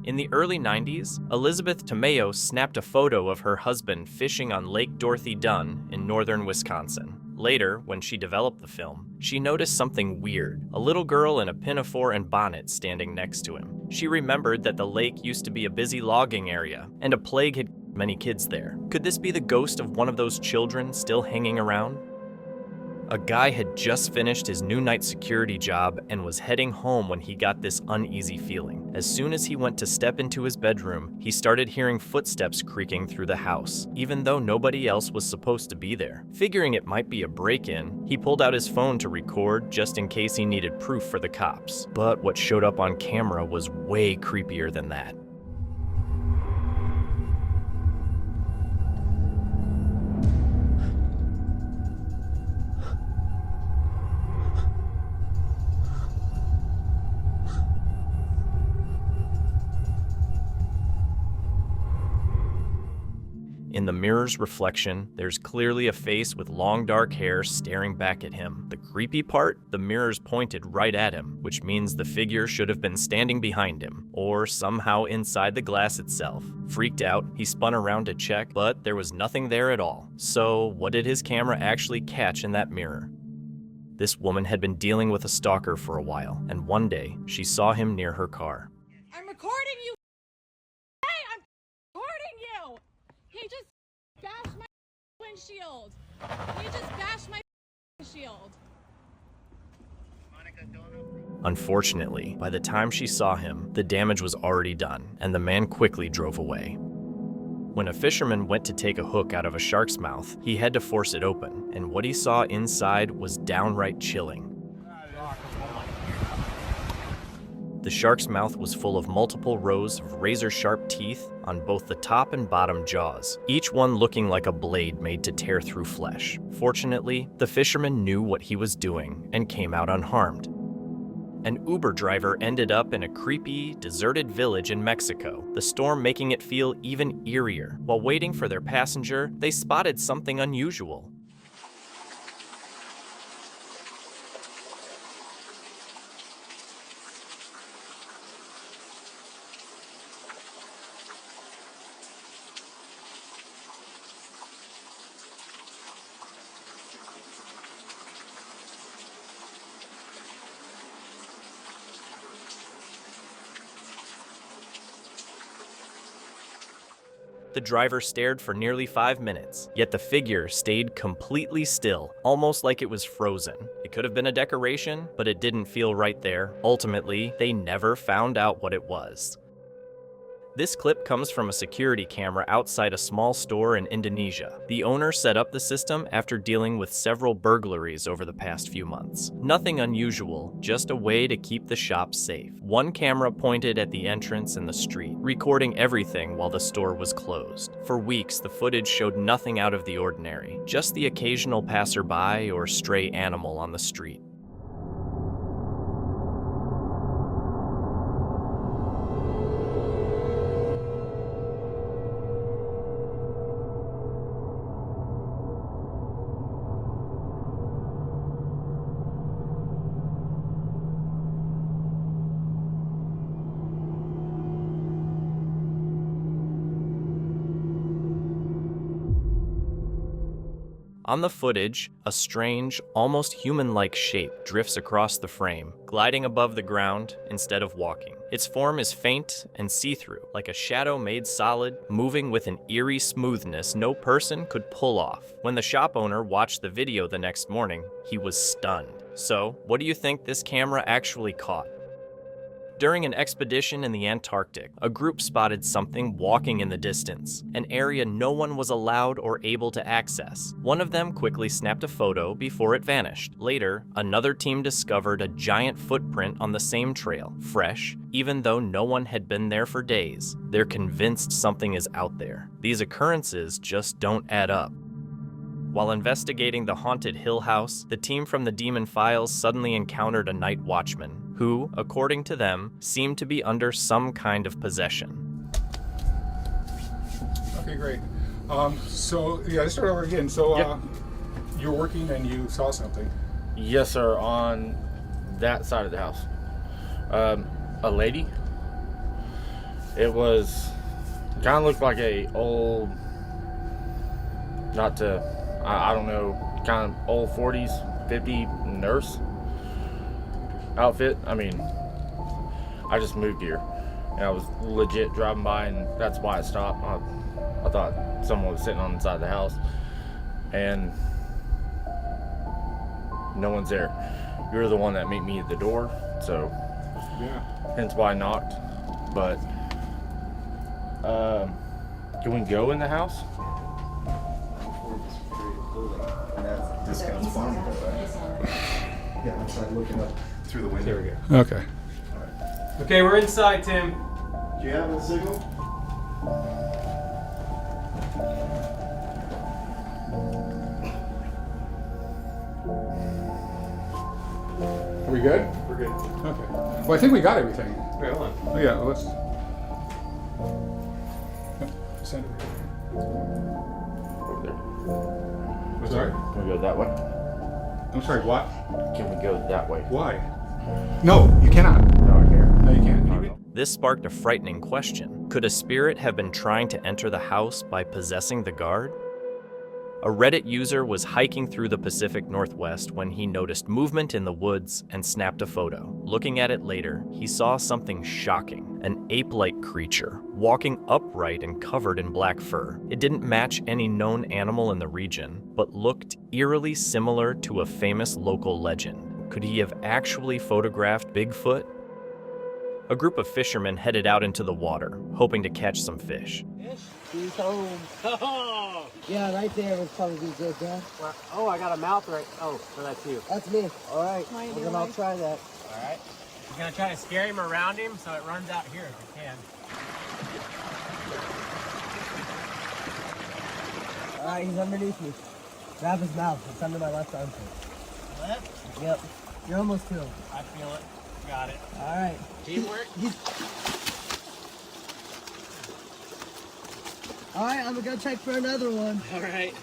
In the early 90s, Elizabeth Tomeo snapped a photo of her husband fishing on Lake Dorothy Dunn in northern Wisconsin. Later, when she developed the film, she noticed something weird, a little girl in a pinafore and bonnet standing next to him. She remembered that the lake used to be a busy logging area, and a plague had killed many kids there. Could this be the ghost of one of those children still hanging around? A guy had just finished his new night security job and was heading home when he got this uneasy feeling. As soon as he went to step into his bedroom, he started hearing footsteps creaking through the house, even though nobody else was supposed to be there. Figuring it might be a break-in, he pulled out his phone to record just in case he needed proof for the cops. But what showed up on camera was way creepier than that. In the mirror's reflection, there's clearly a face with long dark hair staring back at him. The creepy part? The mirror's pointed right at him, which means the figure should have been standing behind him, or somehow inside the glass itself. Freaked out, he spun around to check, but there was nothing there at all. So, what did his camera actually catch in that mirror? This woman had been dealing with a stalker for a while, and one day, she saw him near her car. I'm recording you. Hey, I'm recording you. He just bashed my windshield. He just bashed my windshield. Unfortunately, by the time she saw him, the damage was already done, and the man quickly drove away. When a fisherman went to take a hook out of a shark's mouth, he had to force it open, and what he saw inside was downright chilling. The shark's mouth was full of multiple rows of razor-sharp teeth on both the top and bottom jaws, each one looking like a blade made to tear through flesh. Fortunately, the fisherman knew what he was doing and came out unharmed. An Uber driver ended up in a creepy, deserted village in Mexico, the storm making it feel even eerier. While waiting for their passenger, they spotted something unusual. The driver stared for nearly 5 minutes, yet the figure stayed completely still, almost like it was frozen. It could have been a decoration, but it didn't feel right there. Ultimately, they never found out what it was. This clip comes from a security camera outside a small store in Indonesia. The owner set up the system after dealing with several burglaries over the past few months. Nothing unusual, just a way to keep the shop safe. One camera pointed at the entrance and the street, recording everything while the store was closed. For weeks, the footage showed nothing out of the ordinary, just the occasional passerby or stray animal on the street. On the footage, a strange, almost human-like shape drifts across the frame, gliding above the ground instead of walking. Its form is faint and see-through, like a shadow made solid, moving with an eerie smoothness no person could pull off. When the shop owner watched the video the next morning, he was stunned. So, what do you think this camera actually caught? During an expedition in the Antarctic, a group spotted something walking in the distance, an area no one was allowed or able to access. One of them quickly snapped a photo before it vanished. Later, another team discovered a giant footprint on the same trail, fresh, even though no one had been there for days. They're convinced something is out there. These occurrences just don't add up. While investigating the haunted Hill House, the team from the Demon Files suddenly encountered a night watchman, who, according to them, seemed to be under some kind of possession. Okay, great. Let's start over again. You were working and you saw something. Yes, sir, on that side of the house. A lady. It was kind of looked like a old, I don't know, kind of old 40s, 50 nurse outfit. I mean, I just moved here and I was legit driving by and that's why I stopped. I thought someone was sitting on the side of the house and no one's there. You're the one that met me at the door, so yeah, hence why I knocked. But can we go in the house? Discount's fine. Yeah, I'm trying looking up through the window. There we go. Okay. Okay, we're inside, Tim. Do you have a signal? Are we good? We're good. Okay. Well, I think we got everything. Wait, hold on. Oh, yeah, let's. center. Over there. I'm sorry? Can we go that way? I'm sorry, what? Can we go that way? Why? No, you cannot. No, I can't. No, you can't. This sparked a frightening question. Could a spirit have been trying to enter the house by possessing the guard? A Reddit user was hiking through the Pacific Northwest when he noticed movement in the woods and snapped a photo. Looking at it later, he saw something shocking, an ape-like creature, walking upright and covered in black fur. It didn't match any known animal in the region, but looked eerily similar to a famous local legend. Could he have actually photographed Bigfoot? A group of fishermen headed out into the water, hoping to catch some fish. He's home. Oh! Yeah, right there would probably be good, Dad. Oh, I got a mouth right. Oh, so that's you. That's me. All right. How you Well, doing? then I'll try that. All right. You're gonna try to scare him around him so it runs out here if you can. All right, he's underneath me. Grab his mouth. It's under my left armpit. Left? Yep. You're almost to him. I feel it. Got it. All right. Teamwork? All right, I'm gonna check for another one. All right.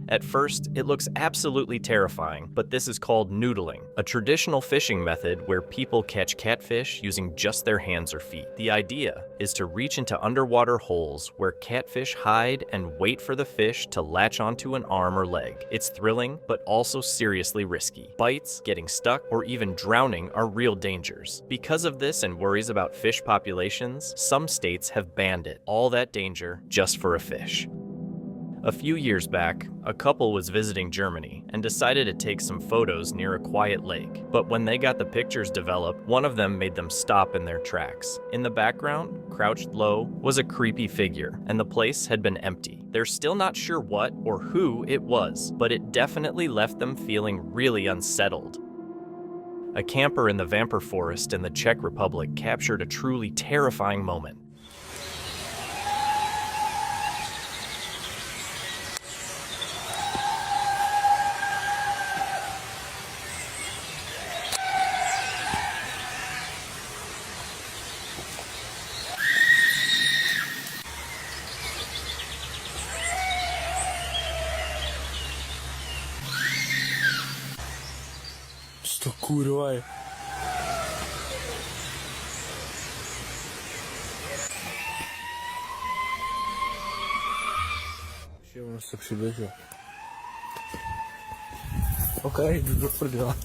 At first, it looks absolutely terrifying, but this is called noodling, a traditional fishing method where people catch catfish using just their hands or feet. The idea is to reach into underwater holes where catfish hide and wait for the fish to latch onto an arm or leg. It's thrilling, but also seriously risky. Bites, getting stuck, or even drowning are real dangers. Because of this and worries about fish populations, some states have banned it. All that danger just for a fish. A few years back, a couple was visiting Germany and decided to take some photos near a quiet lake. But when they got the pictures developed, one of them made them stop in their tracks. In the background, crouched low, was a creepy figure, and the place had been empty. They're still not sure what or who it was, but it definitely left them feeling really unsettled. A camper in the Vamper Forest in the Czech Republic captured a truly terrifying moment. To kurwa je. On se přibližil. OK, jdu do prdela.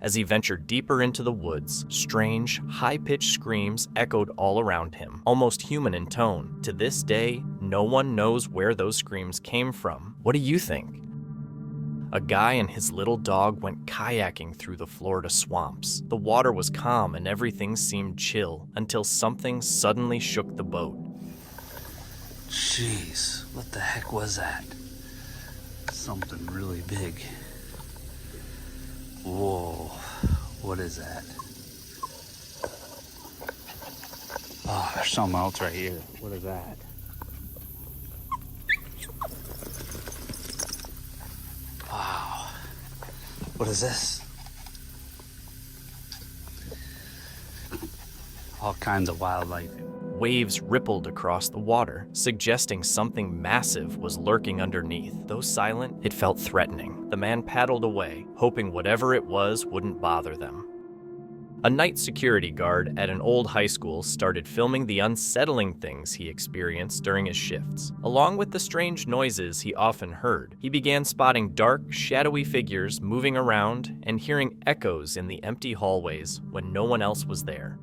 As he ventured deeper into the woods, strange, high-pitched screams echoed all around him, almost human in tone. To this day, no one knows where those screams came from. What do you think? A guy and his little dog went kayaking through the Florida swamps. The water was calm and everything seemed chill until something suddenly shook the boat. Jeez, what the heck was that? Something really big. Whoa, what is that? Oh, there's something else right here. What is that? Wow. What is this? All kinds of wildlife. Waves rippled across the water, suggesting something massive was lurking underneath. Though silent, it felt threatening. The man paddled away, hoping whatever it was wouldn't bother them. A night security guard at an old high school started filming the unsettling things he experienced during his shifts. Along with the strange noises he often heard, he began spotting dark, shadowy figures moving around and hearing echoes in the empty hallways when no one else was there.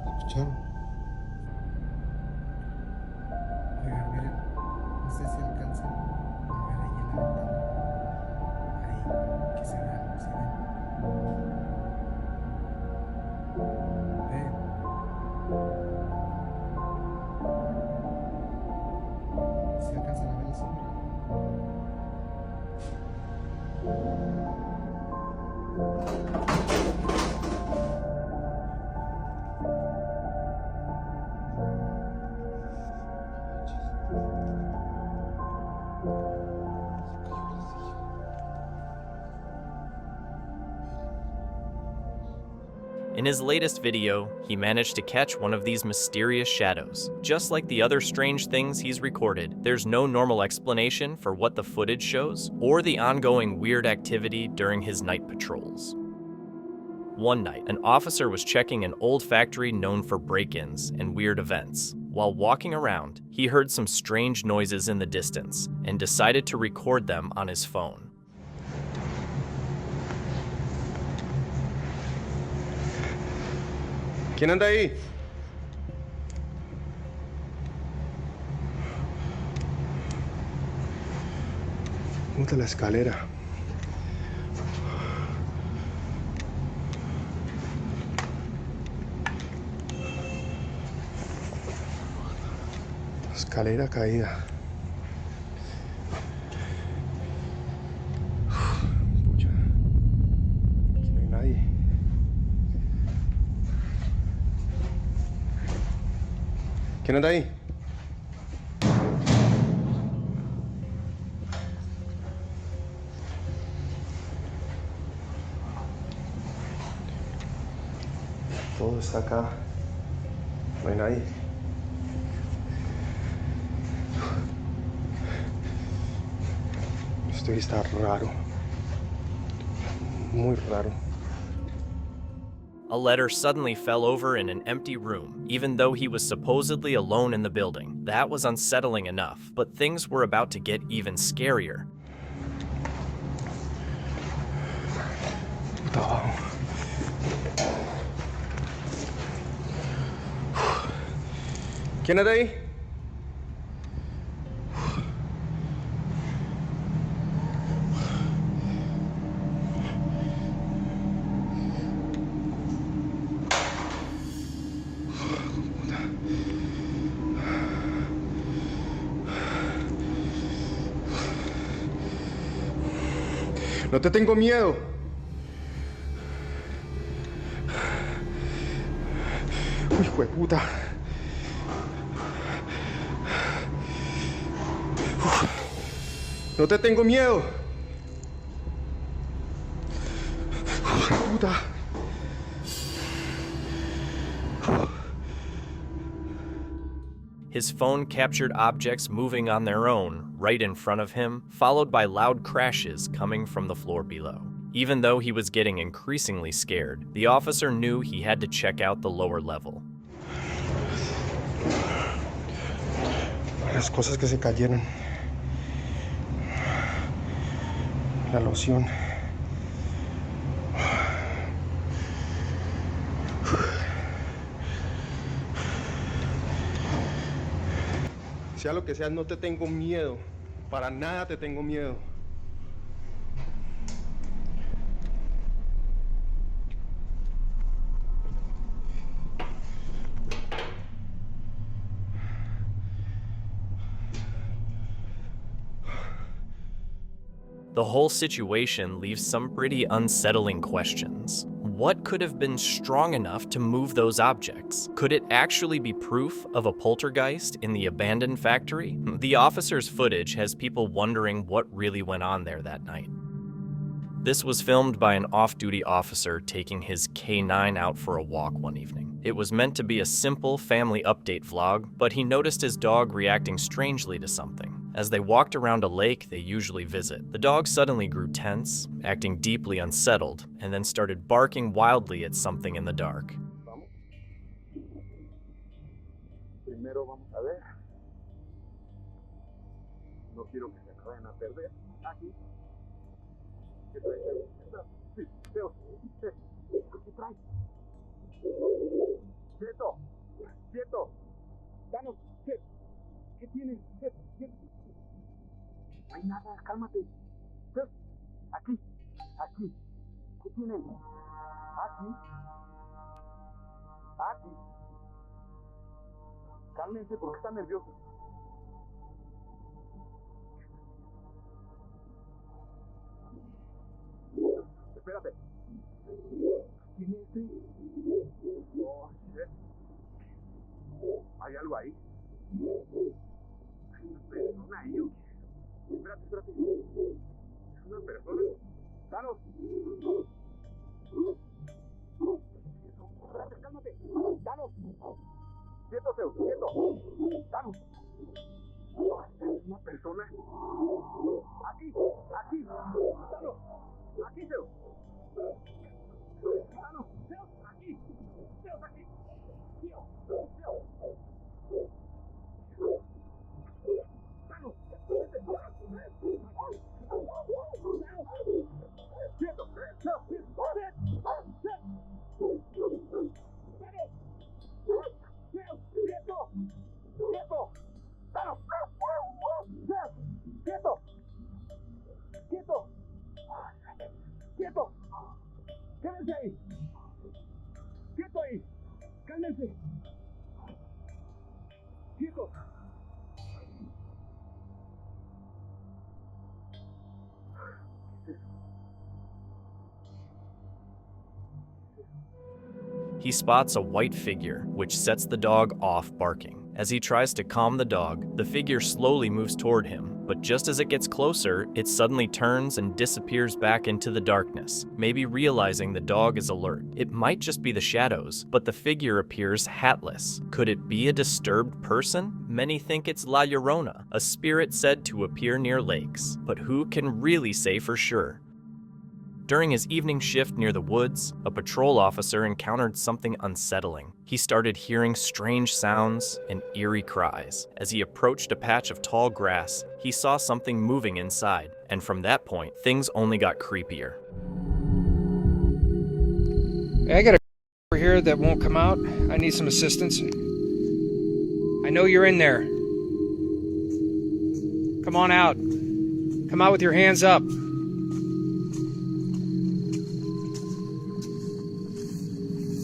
¿Escucharon? Oigan, miren, no sé si alcancen a ver ahí en la ventana. Ahí, que se ve algo, ¿sí ven? ¿Sí alcanzan a ver la sombra? In his latest video, he managed to catch one of these mysterious shadows. Just like the other strange things he's recorded, there's no normal explanation for what the footage shows or the ongoing weird activity during his night patrols. One night, an officer was checking an old factory known for break-ins and weird events. While walking around, he heard some strange noises in the distance and decided to record them on his phone. ¿Quién anda ahí? Puta, la escalera. Escalera caída. Pucha. Aquí no hay nadie. ¿Quién anda ahí? Todo está acá. No hay nadie. Esto está raro. Muy raro. A letter suddenly fell over in an empty room, even though he was supposedly alone in the building. That was unsettling enough, but things were about to get even scarier. ¿Quién anda ahí? No te tengo miedo. Uy, hijo de puta. No te tengo miedo. Puta. His phone captured objects moving on their own right in front of him, followed by loud crashes coming from the floor below. Even though he was getting increasingly scared, the officer knew he had to check out the lower level. Las cosas que se cayeron. La loción. Sea lo que sea, no te tengo miedo. Para nada te tengo miedo. The whole situation leaves some pretty unsettling questions. What could have been strong enough to move those objects? Could it actually be proof of a poltergeist in the abandoned factory? The officer's footage has people wondering what really went on there that night. This was filmed by an off-duty officer taking his K9 out for a walk one evening. It was meant to be a simple family update vlog, but he noticed his dog reacting strangely to something. As they walked around a lake they usually visit, the dog suddenly grew tense, acting deeply unsettled, and then started barking wildly at something in the dark. Primero vamos a ver. No quiero que se acaben a perder. Aquí. ¿Qué trae? Sí, Teo. ¿Qué trae? Quieto. Quieto. Danos. ¿Qué tienes? Quieto. No hay nada, cálmate. Aquí. Aquí. ¿Qué tienen? Aquí. Aquí. Cálmense porque están nerviosos. Espérate. ¿Tiene este? Oh, shit. ¿Hay algo ahí? ¿Hay una persona ahí o qué? Espérate. ¿Es una persona? ¡Danos! Aqui, Deus. Ah, não. Deus, aqui. Deus, aqui. Aqui, ó. Deus. Ah, não. Quieto. Quieto. Quieto. Cálmense ahí. Quieto ahí. Cálmense. Quieto. He spots a white figure, which sets the dog off barking. As he tries to calm the dog, the figure slowly moves toward him, but just as it gets closer, it suddenly turns and disappears back into the darkness, maybe realizing the dog is alert. It might just be the shadows, but the figure appears hatless. Could it be a disturbed person? Many think it's La Llorona, a spirit said to appear near lakes, but who can really say for sure? During his evening shift near the woods, a patrol officer encountered something unsettling. He started hearing strange sounds and eerie cries. As he approached a patch of tall grass, he saw something moving inside, and from that point, things only got creepier. Hey, I got a over here that won't come out. I need some assistance. I know you're in there. Come on out. Come out with your hands up.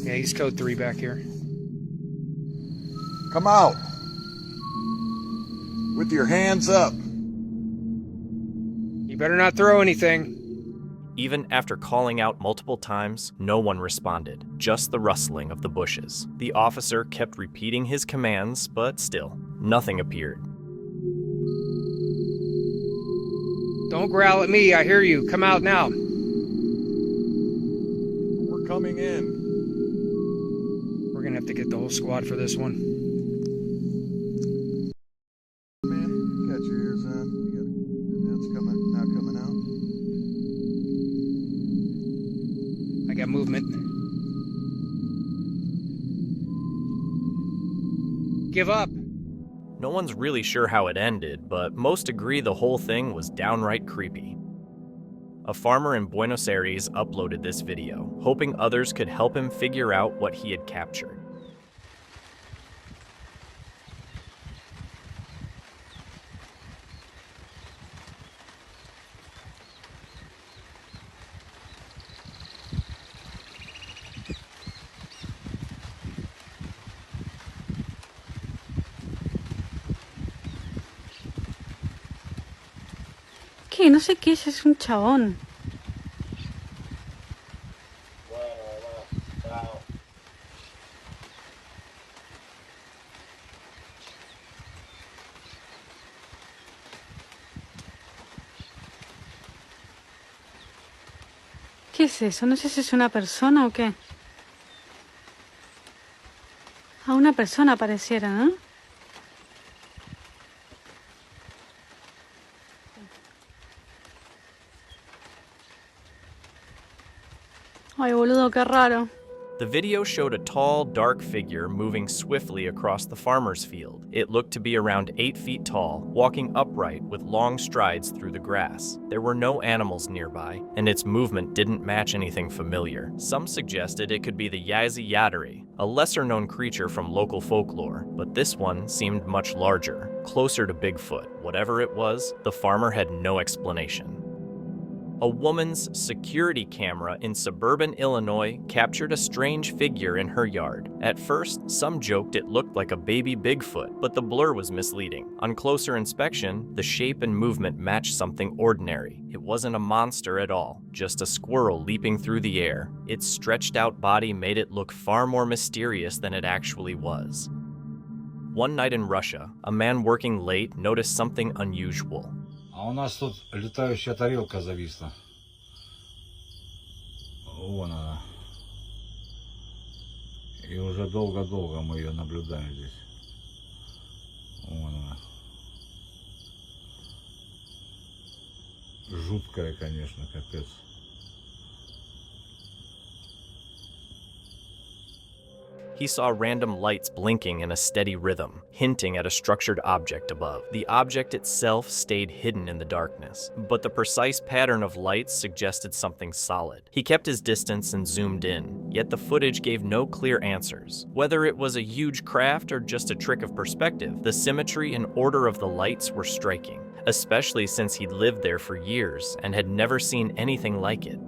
Yeah, he's code 3 back here. Come out. With your hands up. You better not throw anything. Even after calling out multiple times, no one responded, just the rustling of the bushes. The officer kept repeating his commands, but still, nothing appeared. Don't growl at me, I hear you. Come out now. We're coming in. We're gonna have to get the whole squad for this one. Man, got your ears on. We got it's coming out. I got movement. Give up. No one's really sure how it ended, but most agree the whole thing was downright creepy. A farmer in Buenos Aires uploaded this video, hoping others could help him figure out what he had captured. ¿Qué? No sé qué es un chabón. ¿Qué es eso? No sé si es una persona o qué. A una persona pareciera, ¿no? Ay, boludo, qué raro. The video showed a tall, dark figure moving swiftly across the farmer's field. It looked to be around 8 feet tall, walking upright with long strides through the grass. There were no animals nearby, and its movement didn't match anything familiar. Some suggested it could be the Yazi Yadari, a lesser-known creature from local folklore, but this one seemed much larger, closer to Bigfoot. Whatever it was, the farmer had no explanation. A woman's security camera in suburban Illinois captured a strange figure in her yard. At first, some joked it looked like a baby Bigfoot, but the blur was misleading. On closer inspection, the shape and movement matched something ordinary. It wasn't a monster at all, just a squirrel leaping through the air. Its stretched out body made it look far more mysterious than it actually was. One night in Russia, a man working late noticed something unusual. А у нас тут летающая тарелка зависла. Вон она. И уже долго-долго мы ее наблюдаем здесь. Вон она. Жуткая, конечно, капец. He saw random lights blinking in a steady rhythm, hinting at a structured object above. The object itself stayed hidden in the darkness, but the precise pattern of lights suggested something solid. He kept his distance and zoomed in, yet the footage gave no clear answers. Whether it was a huge craft or just a trick of perspective, the symmetry and order of the lights were striking, especially since he'd lived there for years and had never seen anything like it.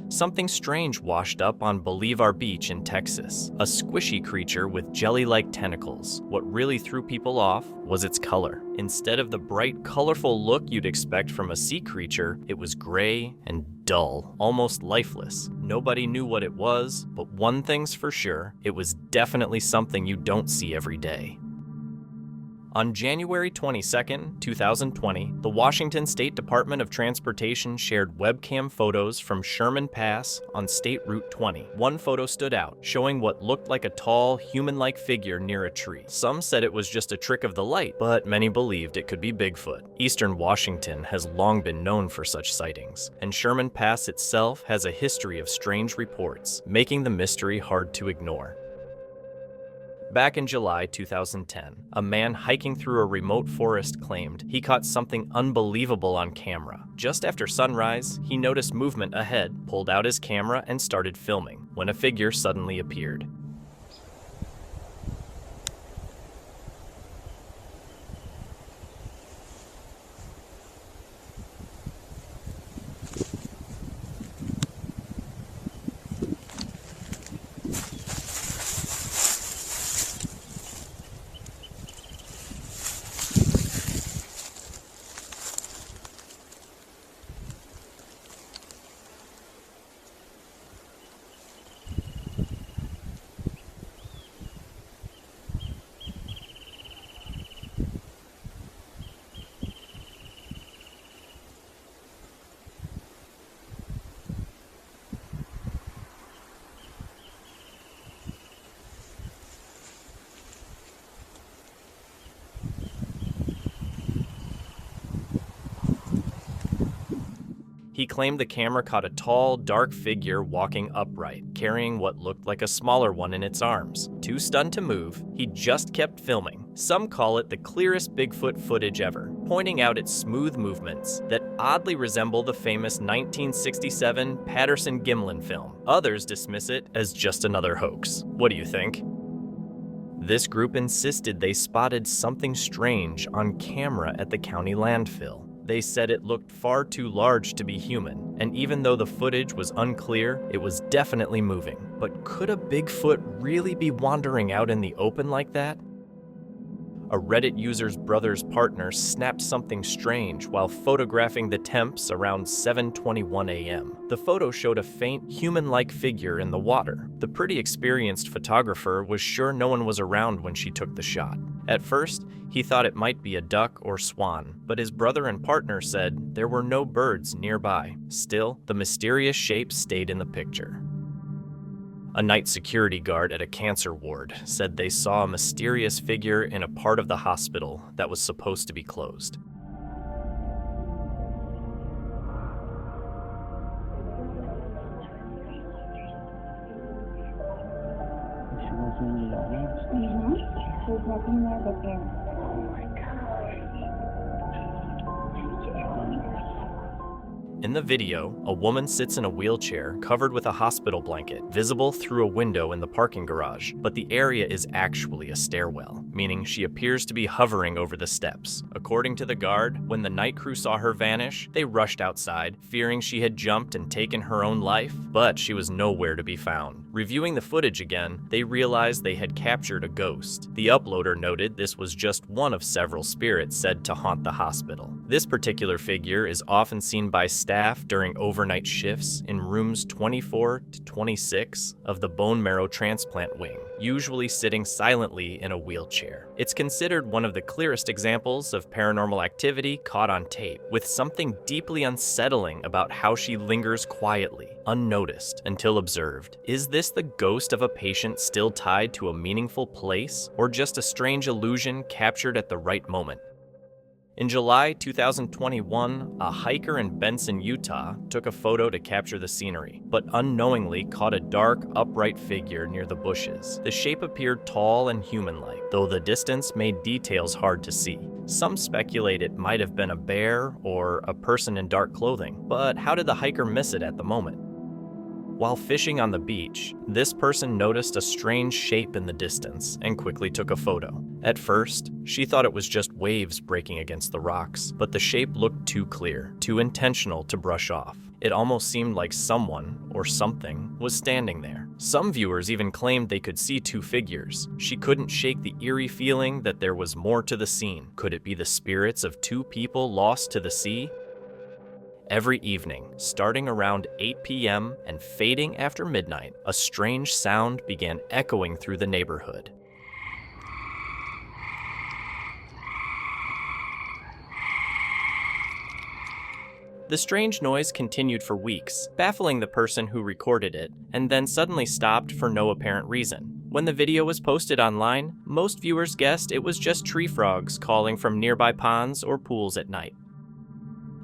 Something strange washed up on Bolivar Beach in Texas, a squishy creature with jelly-like tentacles. What really threw people off was its color. Instead of the bright, colorful look you'd expect from a sea creature, it was gray and dull, almost lifeless. Nobody knew what it was, but one thing's for sure, it was definitely something you don't see every day. On January 22, 2020, the Washington State Department of Transportation shared webcam photos from Sherman Pass on State Route 20. One photo stood out, showing what looked like a tall, human-like figure near a tree. Some said it was just a trick of the light, but many believed it could be Bigfoot. Eastern Washington has long been known for such sightings, and Sherman Pass itself has a history of strange reports, making the mystery hard to ignore. Back in July 2010, a man hiking through a remote forest claimed he caught something unbelievable on camera. Just after sunrise, he noticed movement ahead, pulled out his camera, and started filming, when a figure suddenly appeared. He claimed the camera caught a tall, dark figure walking upright, carrying what looked like a smaller one in its arms. Too stunned to move, he just kept filming. Some call it the clearest Bigfoot footage ever, pointing out its smooth movements that oddly resemble the famous 1967 Patterson-Gimlin film. Others dismiss it as just another hoax. What do you think? This group insisted they spotted something strange on camera at the county landfill. They said it looked far too large to be human, and even though the footage was unclear, it was definitely moving. But could a Bigfoot really be wandering out in the open like that? A Reddit user's brother's partner snapped something strange while photographing the temps around 7:21 a.m. The photo showed a faint, human-like figure in the water. The pretty experienced photographer was sure no one was around when she took the shot. At first, he thought it might be a duck or swan, but his brother and partner said there were no birds nearby. Still, the mysterious shape stayed in the picture. A night security guard at a cancer ward said they saw a mysterious figure in a part of the hospital that was supposed to be closed. There's nothing there but air. Oh my God. In the video, a woman sits in a wheelchair covered with a hospital blanket, visible through a window in the parking garage, but the area is actually a stairwell, meaning she appears to be hovering over the steps. According to the guard, when the night crew saw her vanish, they rushed outside, fearing she had jumped and taken her own life, but she was nowhere to be found. Reviewing the footage again, they realized they had captured a ghost. The uploader noted this was just one of several spirits said to haunt the hospital. This particular figure is often seen by staff during overnight shifts in rooms 24 to 26 of the bone marrow transplant wing, usually sitting silently in a wheelchair. It's considered one of the clearest examples of paranormal activity caught on tape, with something deeply unsettling about how she lingers quietly, unnoticed, until observed. Is this the ghost of a patient still tied to a meaningful place, or just a strange illusion captured at the right moment? In July 2021, a hiker in Benson, Utah, took a photo to capture the scenery, but unknowingly caught a dark, upright figure near the bushes. The shape appeared tall and human-like, though the distance made details hard to see. Some speculate it might have been a bear or a person in dark clothing, but how did the hiker miss it at the moment? While fishing on the beach, this person noticed a strange shape in the distance and quickly took a photo. At first, she thought it was just waves breaking against the rocks, but the shape looked too clear, too intentional to brush off. It almost seemed like someone, or something, was standing there. Some viewers even claimed they could see two figures. She couldn't shake the eerie feeling that there was more to the scene. Could it be the spirits of two people lost to the sea? Every evening, starting around 8 p.m. and fading after midnight, a strange sound began echoing through the neighborhood. The strange noise continued for weeks, baffling the person who recorded it, and then suddenly stopped for no apparent reason. When the video was posted online, most viewers guessed it was just tree frogs calling from nearby ponds or pools at night.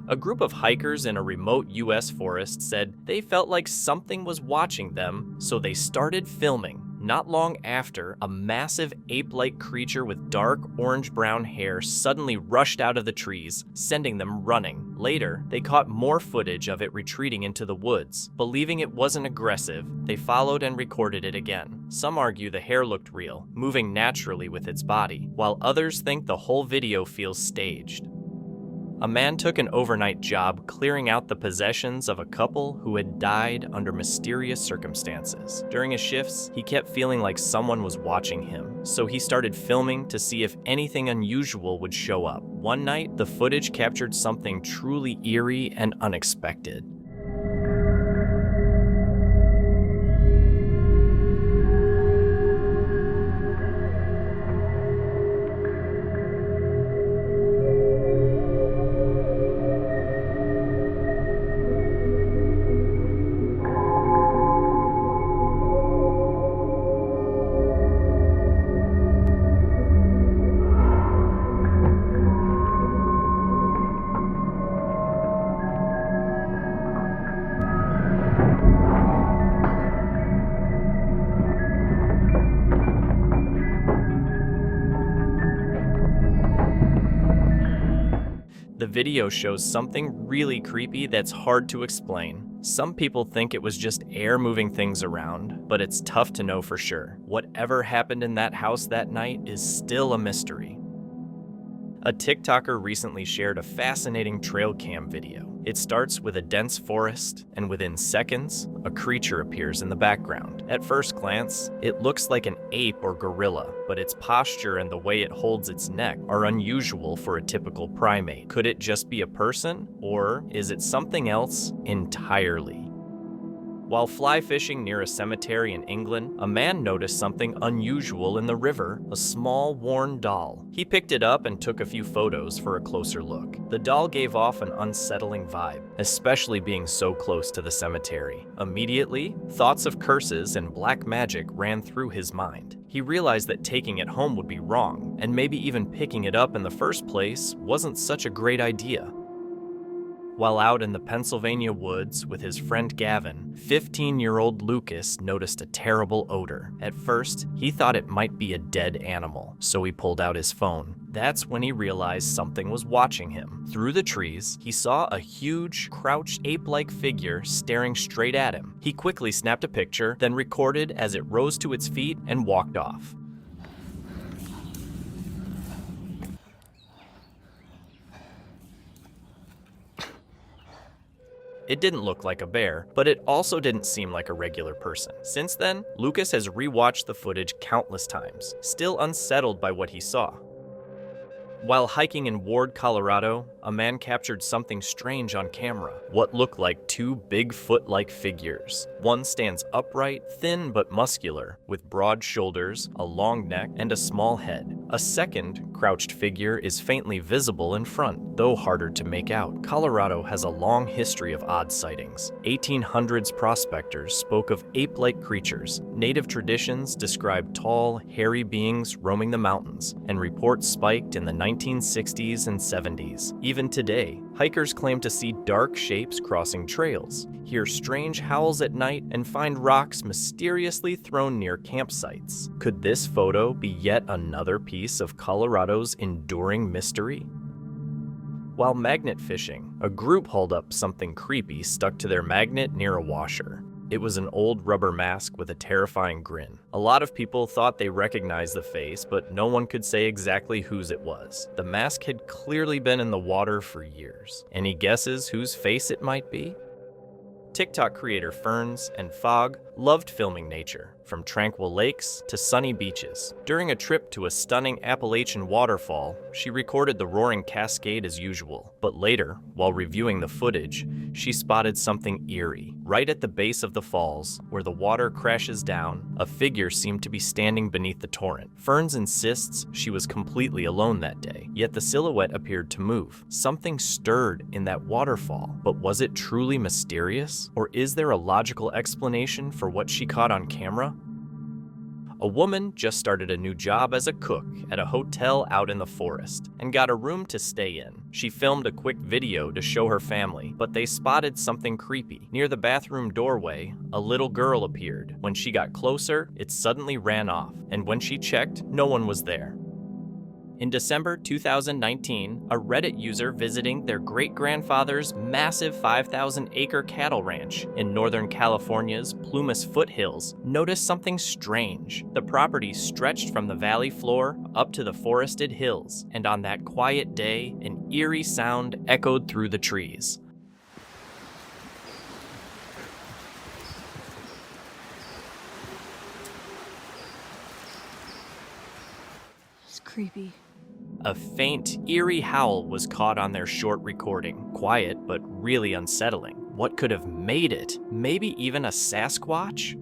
A group of hikers in a remote U.S. forest said they felt like something was watching them, so they started filming. Not long after, a massive ape-like creature with dark orange-brown hair suddenly rushed out of the trees, sending them running. Later, they caught more footage of it retreating into the woods. Believing it wasn't aggressive, they followed and recorded it again. Some argue the hair looked real, moving naturally with its body, while others think the whole video feels staged. A man took an overnight job clearing out the possessions of a couple who had died under mysterious circumstances. During his shifts, he kept feeling like someone was watching him, so he started filming to see if anything unusual would show up. One night, the footage captured something truly eerie and unexpected. The video shows something really creepy that's hard to explain. Some people think it was just air moving things around, but it's tough to know for sure. Whatever happened in that house that night is still a mystery. A TikToker recently shared a fascinating trail cam video. It starts with a dense forest, and within seconds, a creature appears in the background. At first glance, it looks like an ape or gorilla, but its posture and the way it holds its neck are unusual for a typical primate. Could it just be a person, or is it something else entirely? While fly fishing near a cemetery in England, a man noticed something unusual in the river, a small worn doll. He picked it up and took a few photos for a closer look. The doll gave off an unsettling vibe, especially being so close to the cemetery. Immediately, thoughts of curses and black magic ran through his mind. He realized that taking it home would be wrong, and maybe even picking it up in the first place wasn't such a great idea. While out in the Pennsylvania woods with his friend Gavin, 15-year-old Lucas noticed a terrible odor. At first, he thought it might be a dead animal, so he pulled out his phone. That's when he realized something was watching him. Through the trees, he saw a huge, crouched ape-like figure staring straight at him. He quickly snapped a picture, then recorded as it rose to its feet and walked off. It didn't look like a bear, but it also didn't seem like a regular person. Since then, Lucas has rewatched the footage countless times, still unsettled by what he saw. While hiking in Ward, Colorado, a man captured something strange on camera, what looked like two Bigfoot-like figures. One stands upright, thin but muscular, with broad shoulders, a long neck, and a small head. A second crouched figure is faintly visible in front, though harder to make out. Colorado has a long history of odd sightings. 1800s prospectors spoke of ape-like creatures. Native traditions described tall, hairy beings roaming the mountains, and reports spiked in the 1960s and 70s. Even today, hikers claim to see dark shapes crossing trails, hear strange howls at night, and find rocks mysteriously thrown near campsites. Could this photo be yet another piece of Colorado's enduring mystery? While magnet fishing, a group hauled up something creepy stuck to their magnet near a washer. It was an old rubber mask with a terrifying grin. A lot of people thought they recognized the face, but no one could say exactly whose it was. The mask had clearly been in the water for years. Any guesses whose face it might be? TikTok creator Ferns and Fog loved filming nature, from tranquil lakes to sunny beaches. During a trip to a stunning Appalachian waterfall, she recorded the roaring cascade as usual. But later, while reviewing the footage, she spotted something eerie. Right at the base of the falls, where the water crashes down, a figure seemed to be standing beneath the torrent. Ferns insists she was completely alone that day, yet the silhouette appeared to move. Something stirred in that waterfall, but was it truly mysterious? Or is there a logical explanation for what she caught on camera? A woman just started a new job as a cook at a hotel out in the forest and got a room to stay in. She filmed a quick video to show her family, but they spotted something creepy. Near the bathroom doorway, a little girl appeared. When she got closer, it suddenly ran off, and when she checked, no one was there. In December 2019, a Reddit user visiting their great-grandfather's massive 5,000-acre cattle ranch in Northern California's Plumas foothills noticed something strange. The property stretched from the valley floor up to the forested hills, and on that quiet day, an eerie sound echoed through the trees. It's creepy. A faint, eerie howl was caught on their short recording. Quiet, but really unsettling. What could have made it? Maybe even a Sasquatch?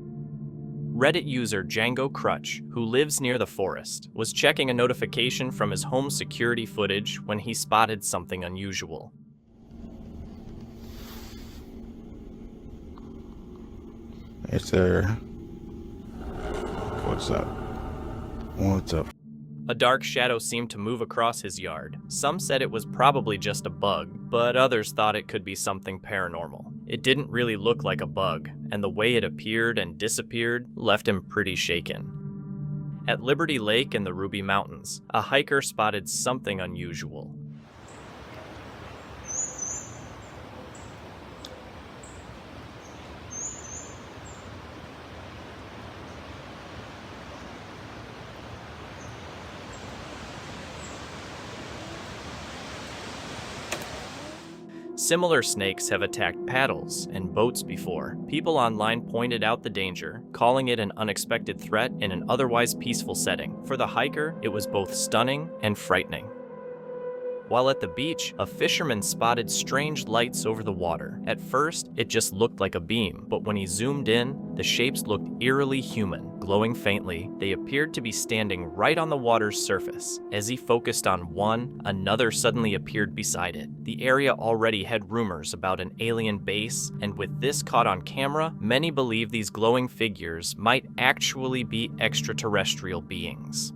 Reddit user Django Crutch, who lives near the forest, was checking a notification from his home security footage when he spotted something unusual. Hey, sir. What's up? What's up? A dark shadow seemed to move across his yard. Some said it was probably just a bug, but others thought it could be something paranormal. It didn't really look like a bug, and the way it appeared and disappeared left him pretty shaken. At Liberty Lake in the Ruby Mountains, a hiker spotted something unusual. Similar snakes have attacked paddles and boats before. People online pointed out the danger, calling it an unexpected threat in an otherwise peaceful setting. For the hiker, it was both stunning and frightening. While at the beach, a fisherman spotted strange lights over the water. At first, it just looked like a beam, but when he zoomed in, the shapes looked eerily human. Glowing faintly, they appeared to be standing right on the water's surface. As he focused on one, another suddenly appeared beside it. The area already had rumors about an alien base, and with this caught on camera, many believe these glowing figures might actually be extraterrestrial beings.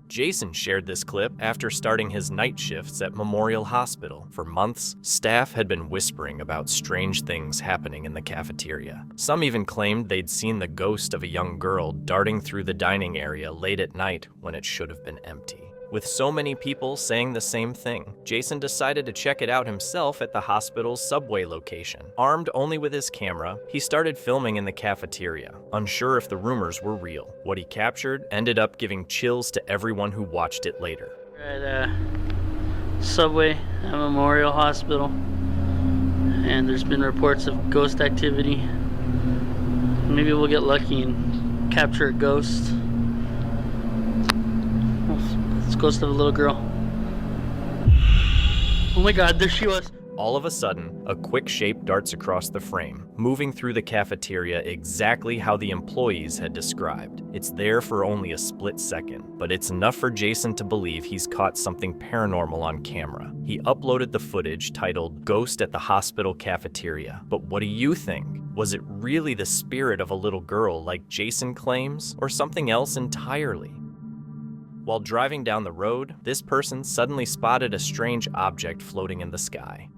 Jason shared this clip after starting his night shifts at Memorial Hospital. For months, staff had been whispering about strange things happening in the cafeteria. Some even claimed they'd seen the ghost of a young girl darting through the dining area late at night when it should have been empty. With so many people saying the same thing, Jason decided to check it out himself at the hospital's subway location. Armed only with his camera, he started filming in the cafeteria, unsure if the rumors were real. What he captured ended up giving chills to everyone who watched it later. We're at subway at Memorial Hospital, and there's been reports of ghost activity. Maybe we'll get lucky and capture a ghost. It's the ghost of a little girl. Oh my god, there she was. All of a sudden, a quick shape darts across the frame, moving through the cafeteria exactly how the employees had described. It's there for only a split second, but it's enough for Jason to believe he's caught something paranormal on camera. He uploaded the footage titled "Ghost at the Hospital Cafeteria." But what do you think? Was it really the spirit of a little girl like Jason claims, or something else entirely? While driving down the road, this person suddenly spotted a strange object floating in the sky.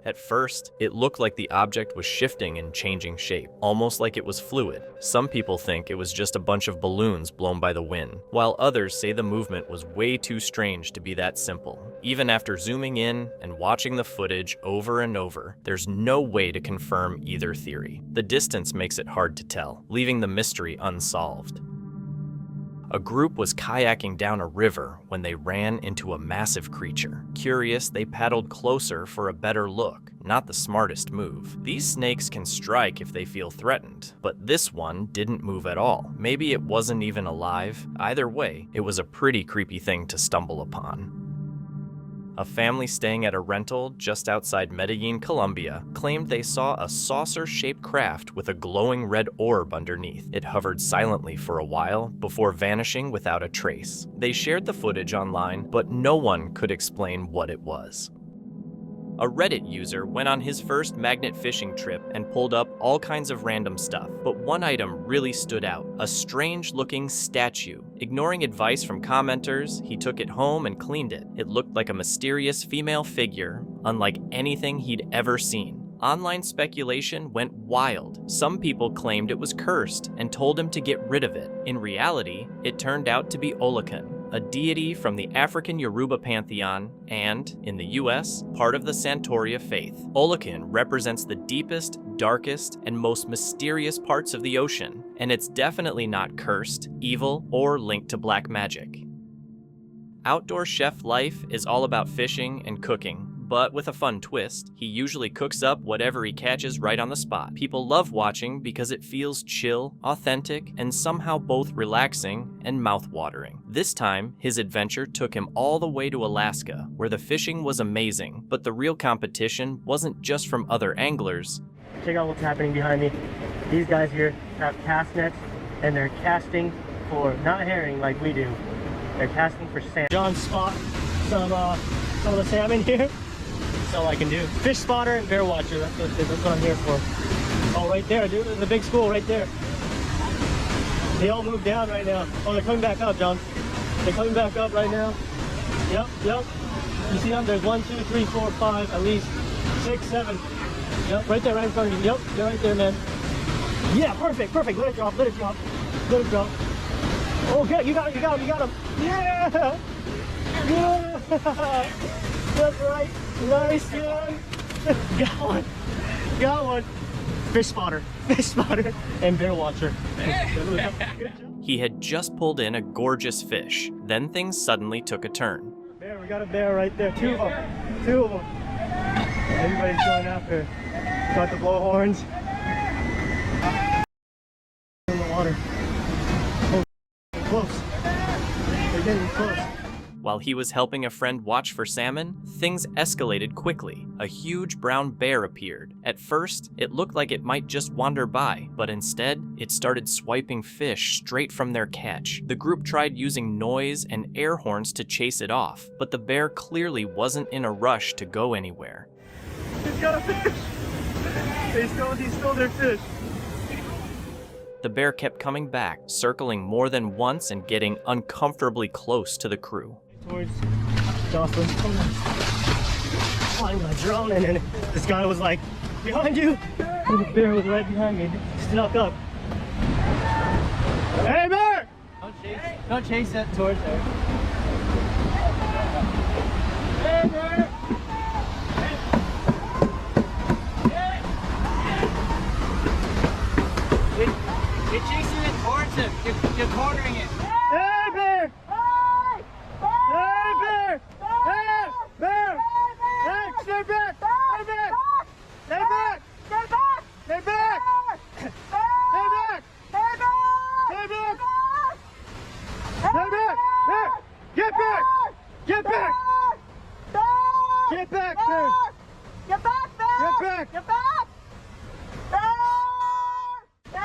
At first, it looked like the object was shifting and changing shape, almost like it was fluid. Some people think it was just a bunch of balloons blown by the wind, while others say the movement was way too strange to be that simple. Even after zooming in and watching the footage over and over, there's no way to confirm either theory. The distance makes it hard to tell, leaving the mystery unsolved. A group was kayaking down a river when they ran into a massive creature. Curious, they paddled closer for a better look. Not the smartest move. These snakes can strike if they feel threatened, but this one didn't move at all. Maybe it wasn't even alive. Either way, it was a pretty creepy thing to stumble upon. A family staying at a rental just outside Medellin, Colombia, claimed they saw a saucer-shaped craft with a glowing red orb underneath. It hovered silently for a while before vanishing without a trace. They shared the footage online, but no one could explain what it was. A Reddit user went on his first magnet fishing trip and pulled up all kinds of random stuff, but one item really stood out: a strange-looking statue. Ignoring advice from commenters, he took it home and cleaned it. It looked like a mysterious female figure, unlike anything he'd ever seen. Online speculation went wild. Some people claimed it was cursed and told him to get rid of it. In reality, it turned out to be Olokan, a deity from the African Yoruba pantheon and, in the US, part of the Santeria faith. Olokan represents the deepest, darkest, and most mysterious parts of the ocean, and it's definitely not cursed, evil, or linked to black magic. Outdoor chef life is all about fishing and cooking, but with a fun twist. He usually cooks up whatever he catches right on the spot. People love watching because it feels chill, authentic, and somehow both relaxing and mouth-watering. This time, his adventure took him all the way to Alaska, where the fishing was amazing, but the real competition wasn't just from other anglers. Check out what's happening behind me. These guys here have cast nets, and they're casting for not herring like we do. They're casting for salmon. John spot some of the salmon here. That's all I can do. Fish spotter and bear watcher. That's what I'm here for. Oh, right there, dude. There's a big school right there. They all moved down right now. Oh, they're coming back up, John. They're coming back up right now. Yep. You see them? There's 1, 2, 3, 4, 5, at least 6, 7. Yep, right there, right in front of you. Yep, they're right there, man. Yeah, perfect. Let it drop. Oh, good. You got him. Yeah. That's right. Nice, man. Got one. Fish spotter, and bear watcher. He had just pulled in a gorgeous fish. Then things suddenly took a turn. Bear, we got a bear right there. Two of them. Everybody's going after. Got the blowhorns. In the water. Oh, close. They're getting close. While he was helping a friend watch for salmon, things escalated quickly. A huge brown bear appeared. At first, it looked like it might just wander by, but instead, it started swiping fish straight from their catch. The group tried using noise and air horns to chase it off, but the bear clearly wasn't in a rush to go anywhere. He's got a fish! He stole their fish. The bear kept coming back, circling more than once and getting uncomfortably close to the crew. Towards Jocelyn. Flying my drone, and then this guy was like, behind you! And the bear was right behind me, snuck up. Hey, bear! Don't chase it towards there. Hey, bear! You're chasing it towards him. You're cornering it. Hey, bear! Hey, bear! Hey, bear! Hey, stay back! Stay back! Stay back! Stay back! Stay back! Stay back! Stay back! Get back! Bear! Get back, Bear! Bear! Get back, Bear! Get back! Get back! Bear! Bear!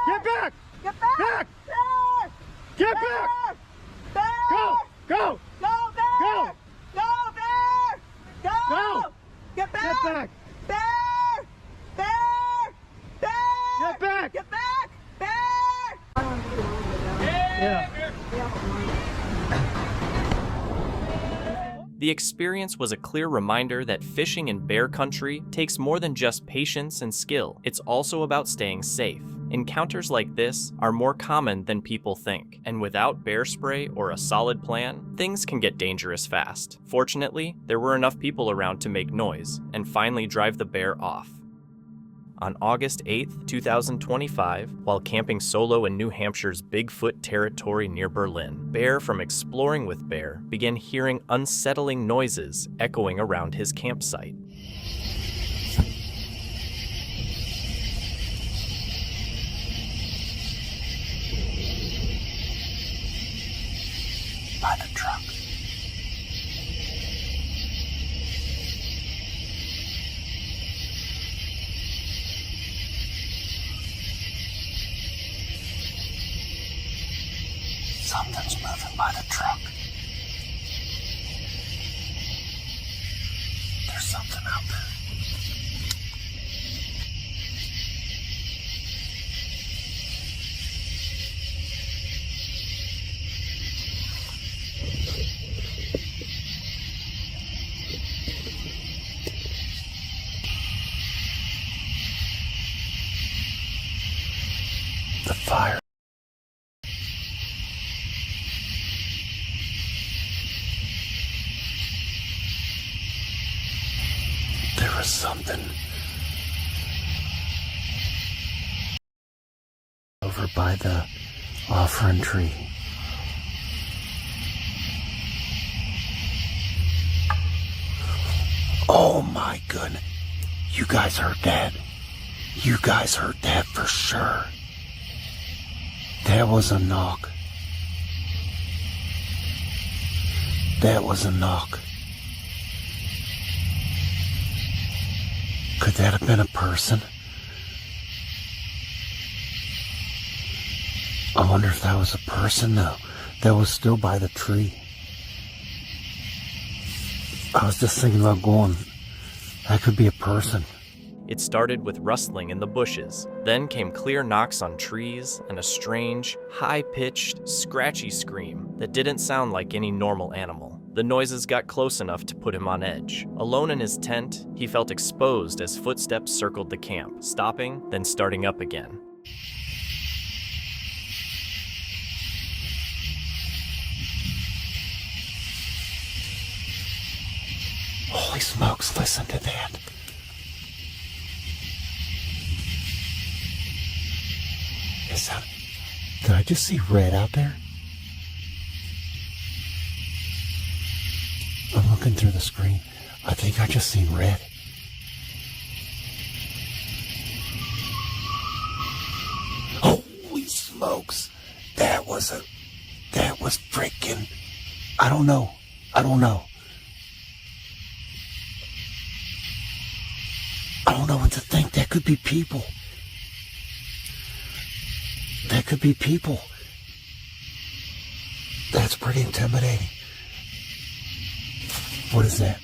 Get back! Get back! Back! Bear! Get Bear! back! Bear! Go! Go! Go, Bear! Go! Go, Bear! Go! Go! Get back! Get back! Bear! Bear! Bear! Get back! Get back! Bear! Yeah. The experience was a clear reminder that fishing in bear country takes more than just patience and skill. It's also about staying safe. Encounters like this are more common than people think, and without bear spray or a solid plan, things can get dangerous fast. Fortunately, there were enough people around to make noise and finally drive the bear off. On August 8, 2025, while camping solo in New Hampshire's Bigfoot territory near Berlin, Bear from Exploring with Bear began hearing unsettling noises echoing around his campsite. By the truck. Something's moving by the truck. There's something out there. The fire. There was something over by the offering tree. Oh my goodness. You guys heard that? You guys heard that for sure. That was a knock. That was a knock. Could that have been a person? I wonder if that was a person though. That was still by the tree. I was just thinking about going, that could be a person. It started with rustling in the bushes, then came clear knocks on trees and a strange, high-pitched, scratchy scream that didn't sound like any normal animal. The noises got close enough to put him on edge. Alone in his tent, he felt exposed as footsteps circled the camp, stopping, then starting up again. Holy smokes, listen to that. Is that... Did I just see red out there? I'm looking through the screen. I think I just seen red. Holy smokes. That was freaking... I don't know. I don't know what to think. That could be people. That could be people. That's pretty intimidating. What is that?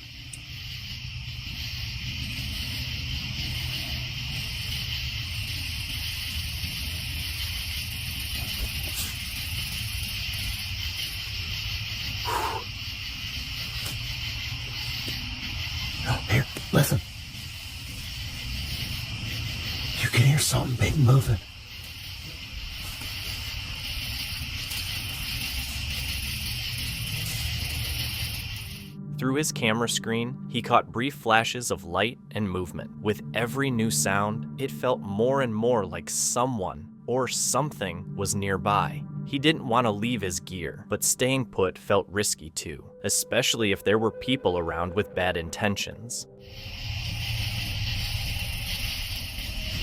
Oh, here, listen. You can hear something big moving. Through his camera screen, he caught brief flashes of light and movement. With every new sound, it felt more and more like someone or something was nearby. He didn't want to leave his gear, but staying put felt risky too, especially if there were people around with bad intentions.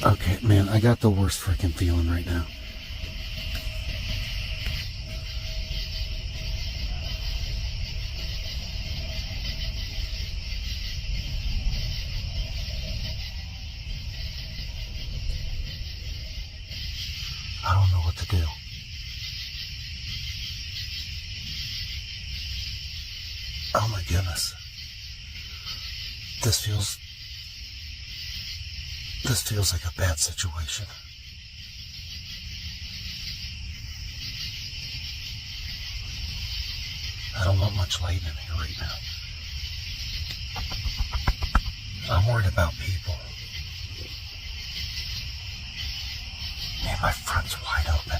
Okay, man, I got the worst freaking feeling right now. Oh my goodness. This feels like a bad situation. I don't want much light in here right now. I'm worried about people. Man, my front's wide open.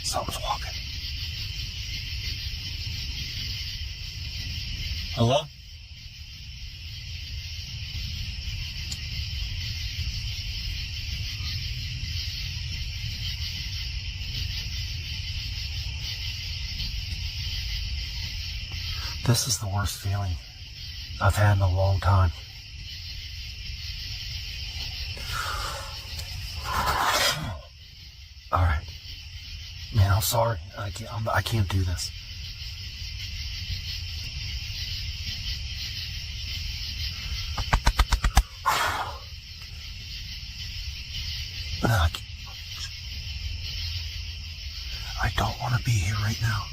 Someone's walking. Hello? This is the worst feeling I've had in a long time. All right. Man, I'm sorry. I can't do this. I don't want to be here right now.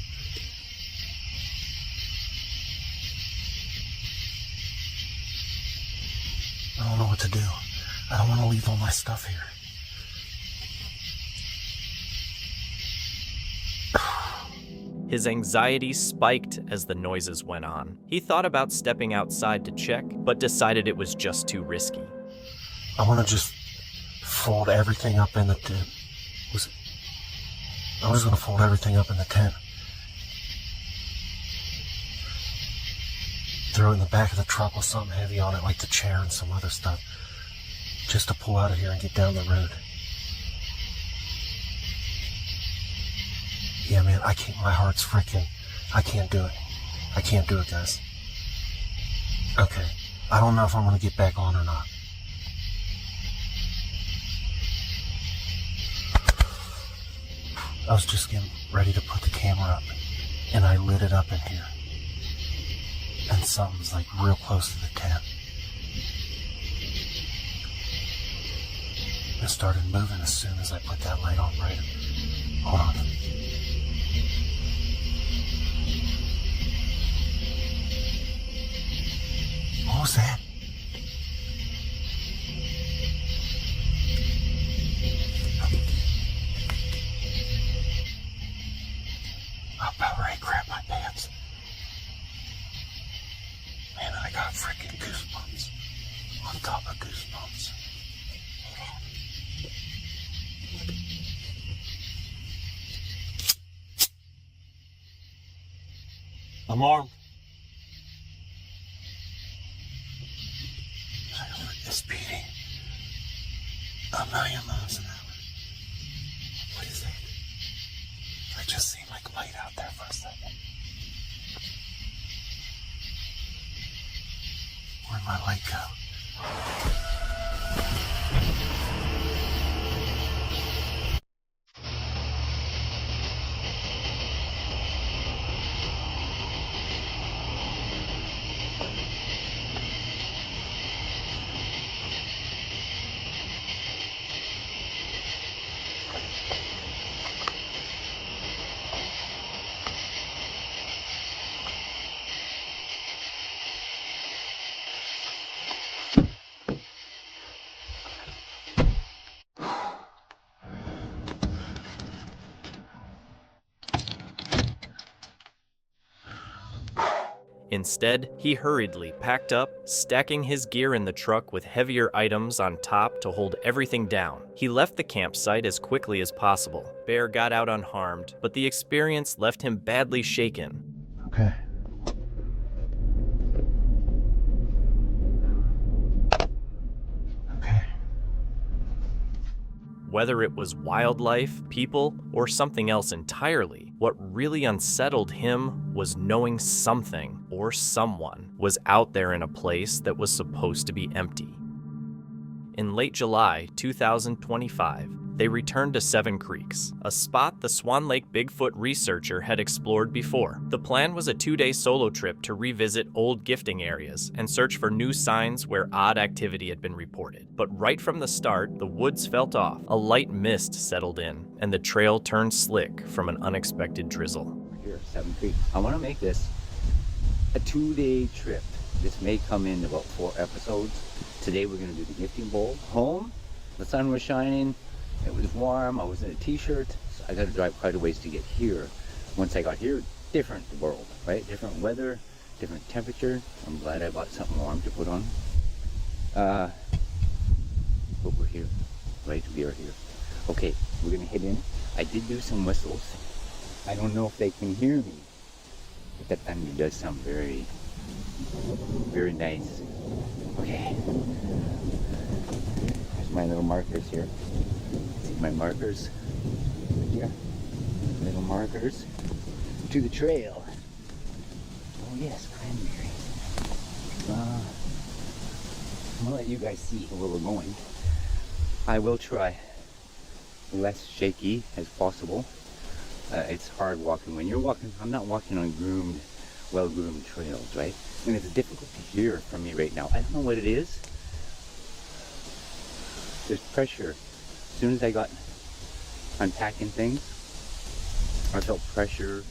I don't know what to do. I don't want to leave all my stuff here. His anxiety spiked as the noises went on. He thought about stepping outside to check, but decided it was just too risky. I want to just fold everything up in the tent. I was going to fold everything up in the tent. Throw it in the back of the truck with something heavy on it, like the chair and some other stuff, just to pull out of here and get down the road. Yeah, man, my heart's freaking, I can't do it. I can't do it, guys. Okay, I don't know if I'm going to get back on or not. I was just getting ready to put the camera up, and I lit it up in here. And something's like real close to the tent. It started moving as soon as I put that light on, right? Hold on. What was that? I'm about ready to grab my pants. Man, I got freaking goosebumps on top of goosebumps. Hold on. I'm armed. It's beating 1,000,000 miles an hour. What is that? I just seen like light out there for a second. Where'd my light go? Instead, he hurriedly packed up, stacking his gear in the truck with heavier items on top to hold everything down. He left the campsite as quickly as possible. Bear got out unharmed, but the experience left him badly shaken. Okay. Whether it was wildlife, people, or something else entirely, what really unsettled him was knowing something or someone was out there in a place that was supposed to be empty. In late July 2025, they returned to Seven Creeks, a spot the Swan Lake Bigfoot researcher had explored before. The plan was a 2-day solo trip to revisit old gifting areas and search for new signs where odd activity had been reported. But right from the start, the woods felt off. A light mist settled in, and the trail turned slick from an unexpected drizzle. Here, Seven Creeks. I want to make this a 2-day trip. This may come in about 4 episodes. Today we're going to do the gifting bowl. Home, the sun was shining, it was warm, I was in a t-shirt, so I got to drive quite a ways to get here. Once I got here, different world, right? Different weather, different temperature. I'm glad I bought something warm to put on. But we're here, right? We are here. Okay, we're going to head in. I did do some whistles. I don't know if they can hear me, but that thunder does sound very, very nice. Okay, there's my little markers here. See my markers? Yeah, little markers to the trail. Oh yes, cranberries. I'm gonna let you guys see where we're going. I will try less shaky as possible. It's hard walking. When you're walking, I'm not walking on groomed, well-groomed trails, right? And it's difficult to hear from me right now. I don't know what it is. There's pressure. As soon as I got unpacking things, I felt pressure.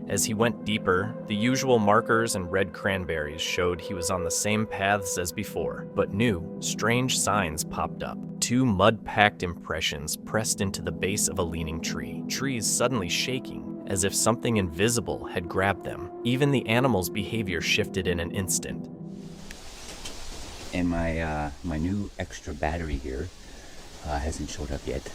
As he went deeper, the usual markers and red cranberries showed he was on the same paths as before, but new, strange signs popped up. 2 mud-packed impressions pressed into the base of a leaning tree, trees suddenly shaking, as if something invisible had grabbed them. Even the animal's behavior shifted in an instant. And my new extra battery here hasn't showed up yet.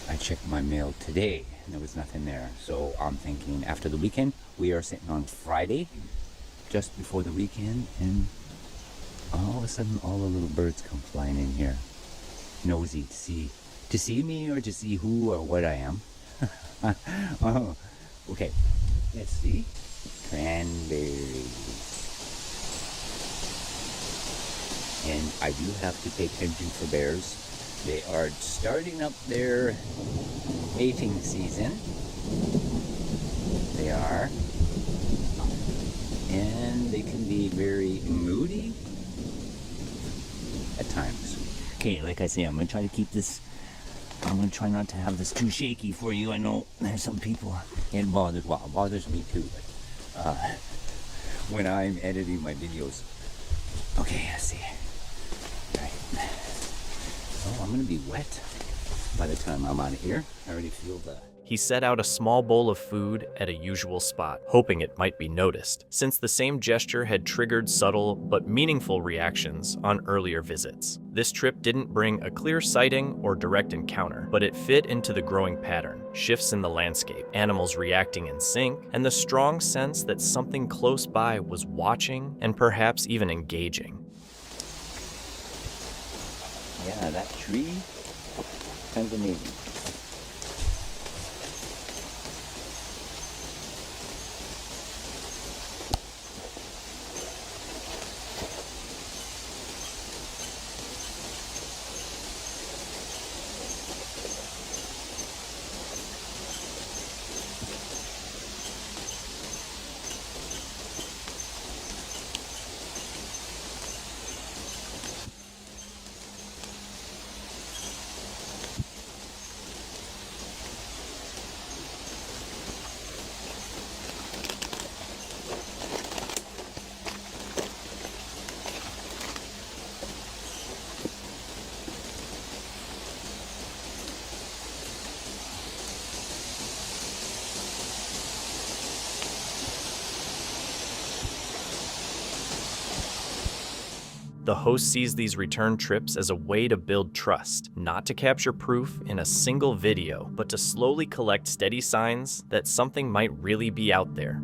I checked my mail today and there was nothing there. So I'm thinking after the weekend, we are sitting on Friday, just before the weekend, and all of a sudden all the little birds come flying in here. Nosy to see me or to see who or what I am. Oh, okay, let's see. Cranberries. And I do have to pay attention for bears. They are starting up their mating season. They are. And they can be very moody at times. Okay, like I say, I'm going to try to keep this, I'm going to try not to have this too shaky for you. I know there's some people it bothers, well, it bothers me too, but when I'm editing my videos. Okay, let's see. All right. Oh, I'm going to be wet by the time I'm out of here. I already feel the... He set out a small bowl of food at a usual spot, hoping it might be noticed, since the same gesture had triggered subtle but meaningful reactions on earlier visits. This trip didn't bring a clear sighting or direct encounter, but it fit into the growing pattern, shifts in the landscape, animals reacting in sync, and the strong sense that something close by was watching and perhaps even engaging. Yeah, that tree, kind of amazing. The host sees these return trips as a way to build trust, not to capture proof in a single video, but to slowly collect steady signs that something might really be out there.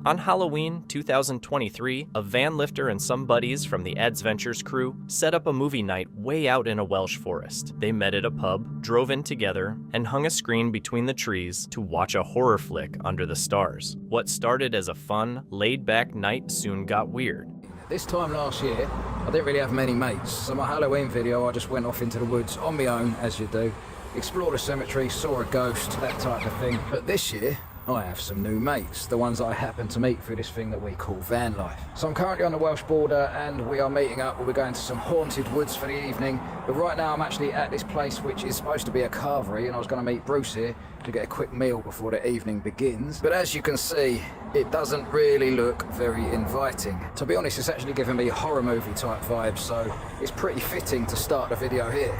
On Halloween 2023, a van lifter and some buddies from the Adventures crew set up a movie night way out in a Welsh forest. They met at a pub, drove in together, and hung a screen between the trees to watch a horror flick under the stars. What started as a fun, laid-back night soon got weird. this time last year, I didn't really have many mates, so my Halloween video, I just went off into the woods on my own, as you do, explored a cemetery, saw a ghost, that type of thing. But this year, I have some new mates, the ones I happen to meet through this thing that we call van life. So I'm currently on the Welsh border and we are meeting up. We're going to some haunted woods for the evening. But right now I'm actually at this place which is supposed to be a carvery, and I was going to meet Bruce here to get a quick meal before the evening begins. But as you can see, it doesn't really look very inviting. To be honest, it's actually giving me horror movie type vibes, so it's pretty fitting to start the video here.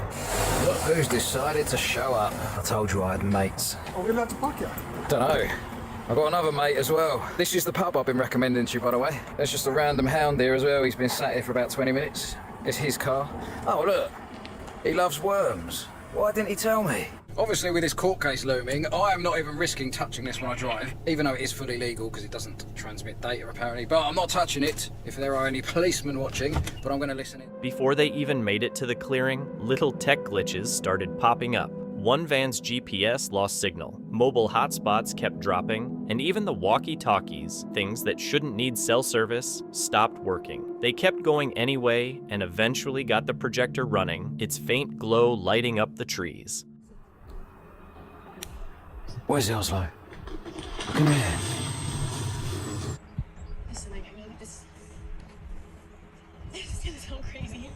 Look who's decided to show up. I told you I had mates. Are we allowed to park here? Don't know. I've got another mate as well. This is the pub I've been recommending to you, by the way. There's just a random hound here as well. He's been sat here for about 20 minutes. It's his car. Oh, look. He loves worms. Why didn't he tell me? Obviously, with this court case looming, I am not even risking touching this when I drive, even though it is fully legal because it doesn't transmit data, apparently. But I'm not touching it if there are any policemen watching, but I'm going to listen in. Before they even made it to the clearing, little tech glitches started popping up. One van's GPS lost signal, mobile hotspots kept dropping, and even the walkie-talkies, things that shouldn't need cell service, stopped working. They kept going anyway and eventually got the projector running, its faint glow lighting up the trees. Where's Oslo? Come here. Listen, I mean, this is gonna sound crazy,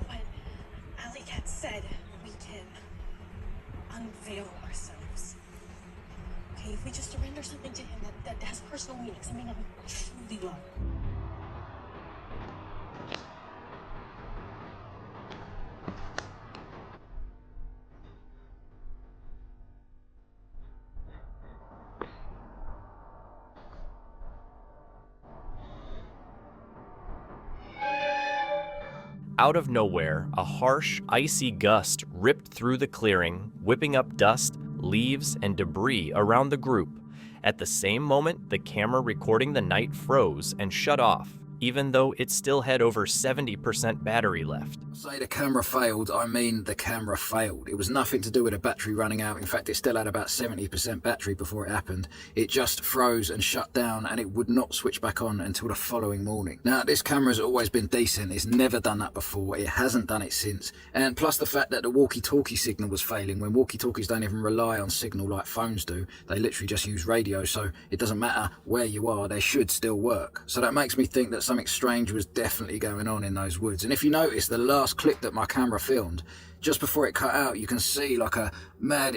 but Alley Cat said we can unveil ourselves. Okay, if we just surrender something to him that has personal meaning, something that we truly love. Out of nowhere, a harsh, icy gust ripped through the clearing, whipping up dust, leaves, and debris around the group. At the same moment, the camera recording the night froze and shut off, even though it still had over 70% battery left. Say the camera failed, I mean the camera failed. It was nothing to do with the battery running out. In fact, it still had about 70% battery before it happened. It just froze and shut down, and it would not switch back on until the following morning. Now, this camera's always been decent. It's never done that before. It hasn't done it since. And plus the fact that the walkie-talkie signal was failing, when walkie-talkies don't even rely on signal like phones do. They literally just use radio, so it doesn't matter where you are, they should still work. So that makes me think that something strange was definitely going on in those woods. And if you notice, the last clip that my camera filmed, just before it cut out, you can see it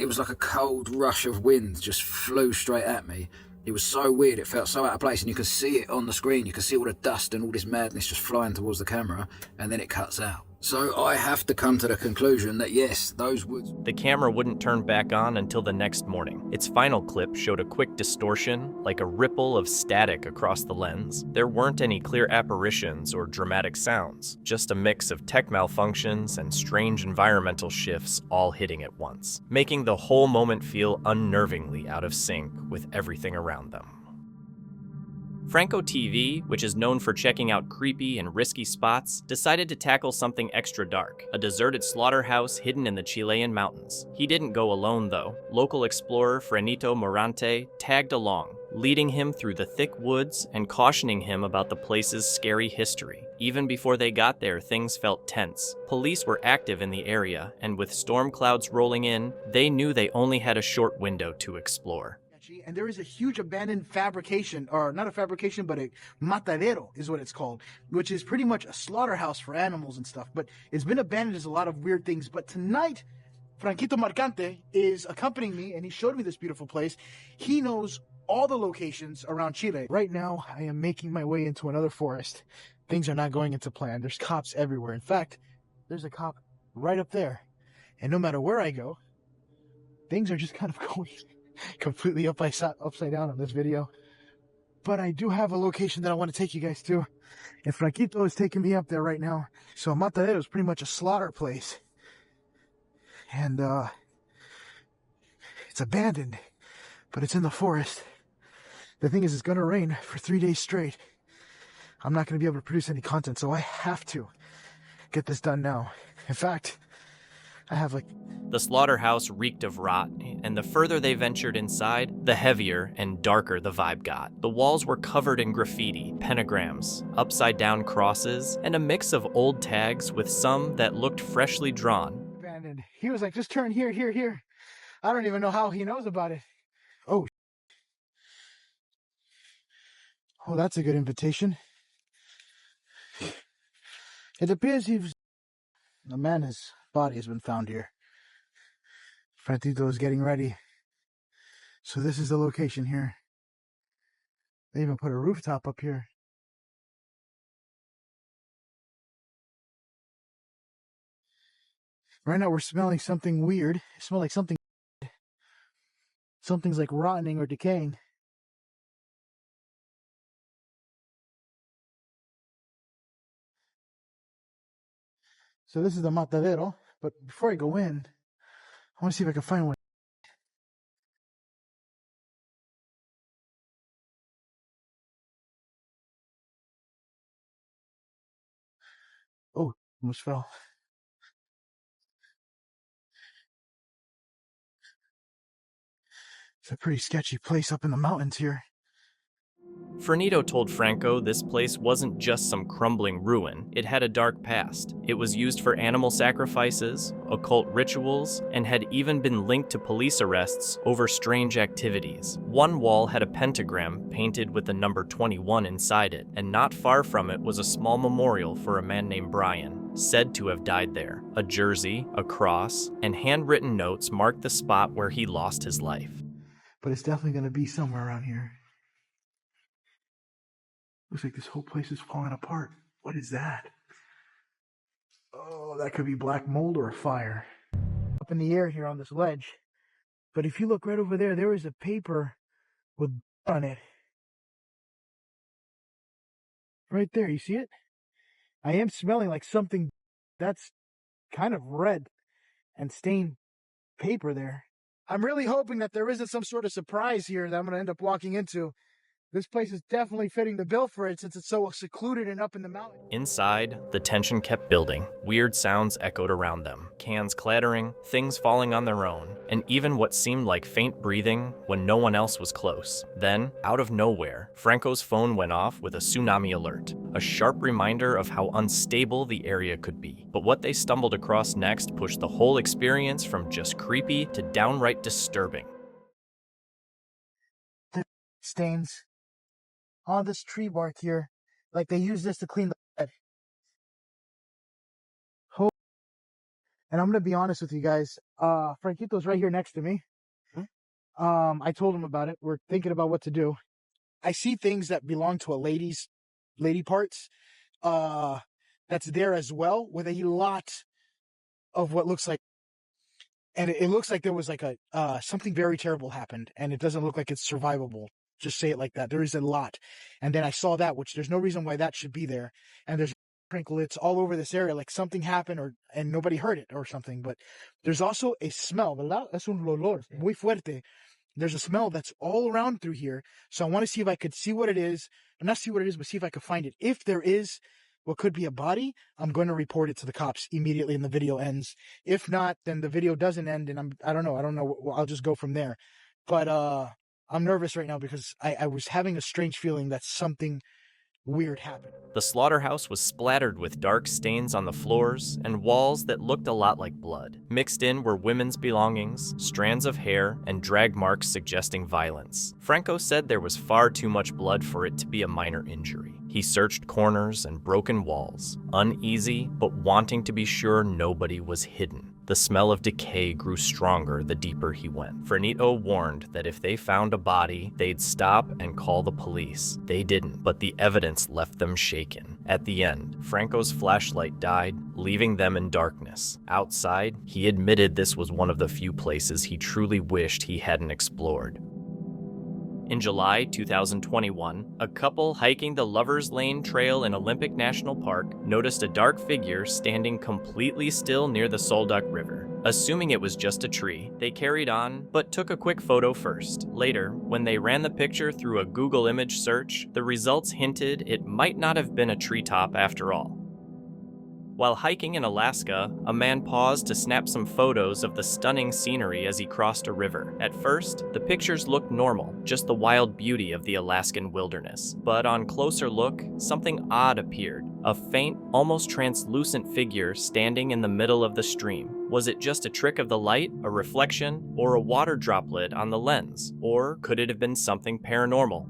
was like a cold rush of wind just flew straight at me. It was so weird, it felt so out of place, and you can see it on the screen. You can see all the dust and all this madness just flying towards the camera, and then it cuts out. So I have to come to the conclusion that yes, those woods... The camera wouldn't turn back on until the next morning. Its final clip showed a quick distortion, like a ripple of static across the lens. There weren't any clear apparitions or dramatic sounds, just a mix of tech malfunctions and strange environmental shifts all hitting at once, making the whole moment feel unnervingly out of sync with everything around them. Franco TV, which is known for checking out creepy and risky spots, decided to tackle something extra dark, a deserted slaughterhouse hidden in the Chilean mountains. He didn't go alone, though. Local explorer Frenito Morante tagged along, leading him through the thick woods and cautioning him about the place's scary history. Even before they got there, things felt tense. Police were active in the area, and with storm clouds rolling in, they knew they only had a short window to explore. And there is a huge abandoned fabrication, or not a fabrication, but a matadero is what it's called, which is pretty much a slaughterhouse for animals and stuff. But it's been abandoned as a lot of weird things. But tonight, Franquito Marcante is accompanying me, and he showed me this beautiful place. He knows all the locations around Chile. Right now, I am making my way into another forest. Things are not going into plan. There's cops everywhere. In fact, there's a cop right up there. And no matter where I go, things are just kind of going completely upside down on this video. But I do have a location that I want to take you guys to, and Franquito is taking me up there right now. So Matadero is pretty much a slaughter place, and it's abandoned, but it's in the forest. The thing is, it's gonna rain for 3 days straight. I'm not gonna be able to produce any content, so I have to get this done now. In fact, I have like The slaughterhouse reeked of rot, and the further they ventured inside, the heavier and darker the vibe got. The walls were covered in graffiti, pentagrams, upside-down crosses, and a mix of old tags with some that looked freshly drawn. Abandoned. He was like, just turn here, here, here. I don't even know how he knows about it. Oh. Oh, that's a good invitation. It appears a man's body has been found here. Fratito is getting ready. So this is the location here. They even put a rooftop up here. Right now we're smelling something weird. It smells like something's like rotting or decaying. So this is the matadero, but before I go in, I want to see if I can find one. Oh, almost fell. It's a pretty sketchy place up in the mountains here. Fernito told Franco this place wasn't just some crumbling ruin, it had a dark past. It was used for animal sacrifices, occult rituals, and had even been linked to police arrests over strange activities. One wall had a pentagram painted with the number 21 inside it, and not far from it was a small memorial for a man named Brian, said to have died there. A jersey, a cross, and handwritten notes marked the spot where he lost his life. But it's definitely going to be somewhere around here. Looks like this whole place is falling apart. What is that? Oh, that could be black mold or a fire. Up in the air here on this ledge. But if you look right over there, there is a paper with on it. Right there, you see it? I am smelling like something that's kind of red and stained paper there. I'm really hoping that there isn't some sort of surprise here that I'm going to end up walking into. This place is definitely fitting the bill for it since it's so secluded and up in the mountain. Inside, the tension kept building. Weird sounds echoed around them. Cans clattering, things falling on their own, and even what seemed like faint breathing when no one else was close. Then, out of nowhere, Franco's phone went off with a tsunami alert, a sharp reminder of how unstable the area could be. But what they stumbled across next pushed the whole experience from just creepy to downright disturbing. The stains on this tree bark here, like they use this to clean the bed. And I'm gonna be honest with you guys. Franquito's right here next to me. I told him about it. We're thinking about what to do. I see things that belong to lady parts. That's there as well, with a lot of what looks like. And it looks like there was like something very terrible happened, and it doesn't look like it's survivable. Just say it like that. There is a lot. And then I saw that, which there's no reason why that should be there. And there's sprinklets all over this area, like something happened and nobody heard it or something. But there's also a smell, ¿verdad? Es un olor muy fuerte. There's a smell that's all around through here. So I want to see if I could see what it is. Not see what it is, but see if I could find it. If there is what could be a body, I'm going to report it to the cops immediately and the video ends. If not, then the video doesn't end and I don't know. I'll just go from there. But I'm nervous right now because I was having a strange feeling that something weird happened. The slaughterhouse was splattered with dark stains on the floors and walls that looked a lot like blood. Mixed in were women's belongings, strands of hair, and drag marks suggesting violence. Franco said there was far too much blood for it to be a minor injury. He searched corners and broken walls, uneasy but wanting to be sure nobody was hidden. The smell of decay grew stronger the deeper he went. Fernito warned that if they found a body, they'd stop and call the police. They didn't, but the evidence left them shaken. At the end, Franco's flashlight died, leaving them in darkness. Outside, he admitted this was one of the few places he truly wished he hadn't explored. In July 2021, a couple hiking the Lover's Lane Trail in Olympic National Park noticed a dark figure standing completely still near the Solduck River. Assuming it was just a tree, they carried on, but took a quick photo first. Later, when they ran the picture through a Google image search, the results hinted it might not have been a treetop after all. While hiking in Alaska, a man paused to snap some photos of the stunning scenery as he crossed a river. At first, the pictures looked normal, just the wild beauty of the Alaskan wilderness. But on closer look, something odd appeared. A faint, almost translucent figure standing in the middle of the stream. Was it just a trick of the light, a reflection, or a water droplet on the lens? Or could it have been something paranormal?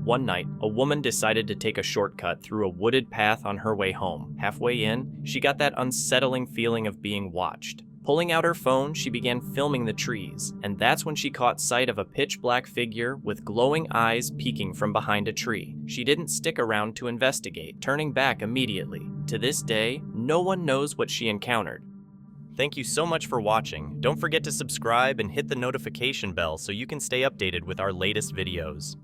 One night, a woman decided to take a shortcut through a wooded path on her way home. Halfway in, she got that unsettling feeling of being watched. Pulling out her phone, she began filming the trees, and that's when she caught sight of a pitch-black figure with glowing eyes peeking from behind a tree. She didn't stick around to investigate, turning back immediately. To this day, no one knows what she encountered. Thank you so much for watching. Don't forget to subscribe and hit the notification bell so you can stay updated with our latest videos.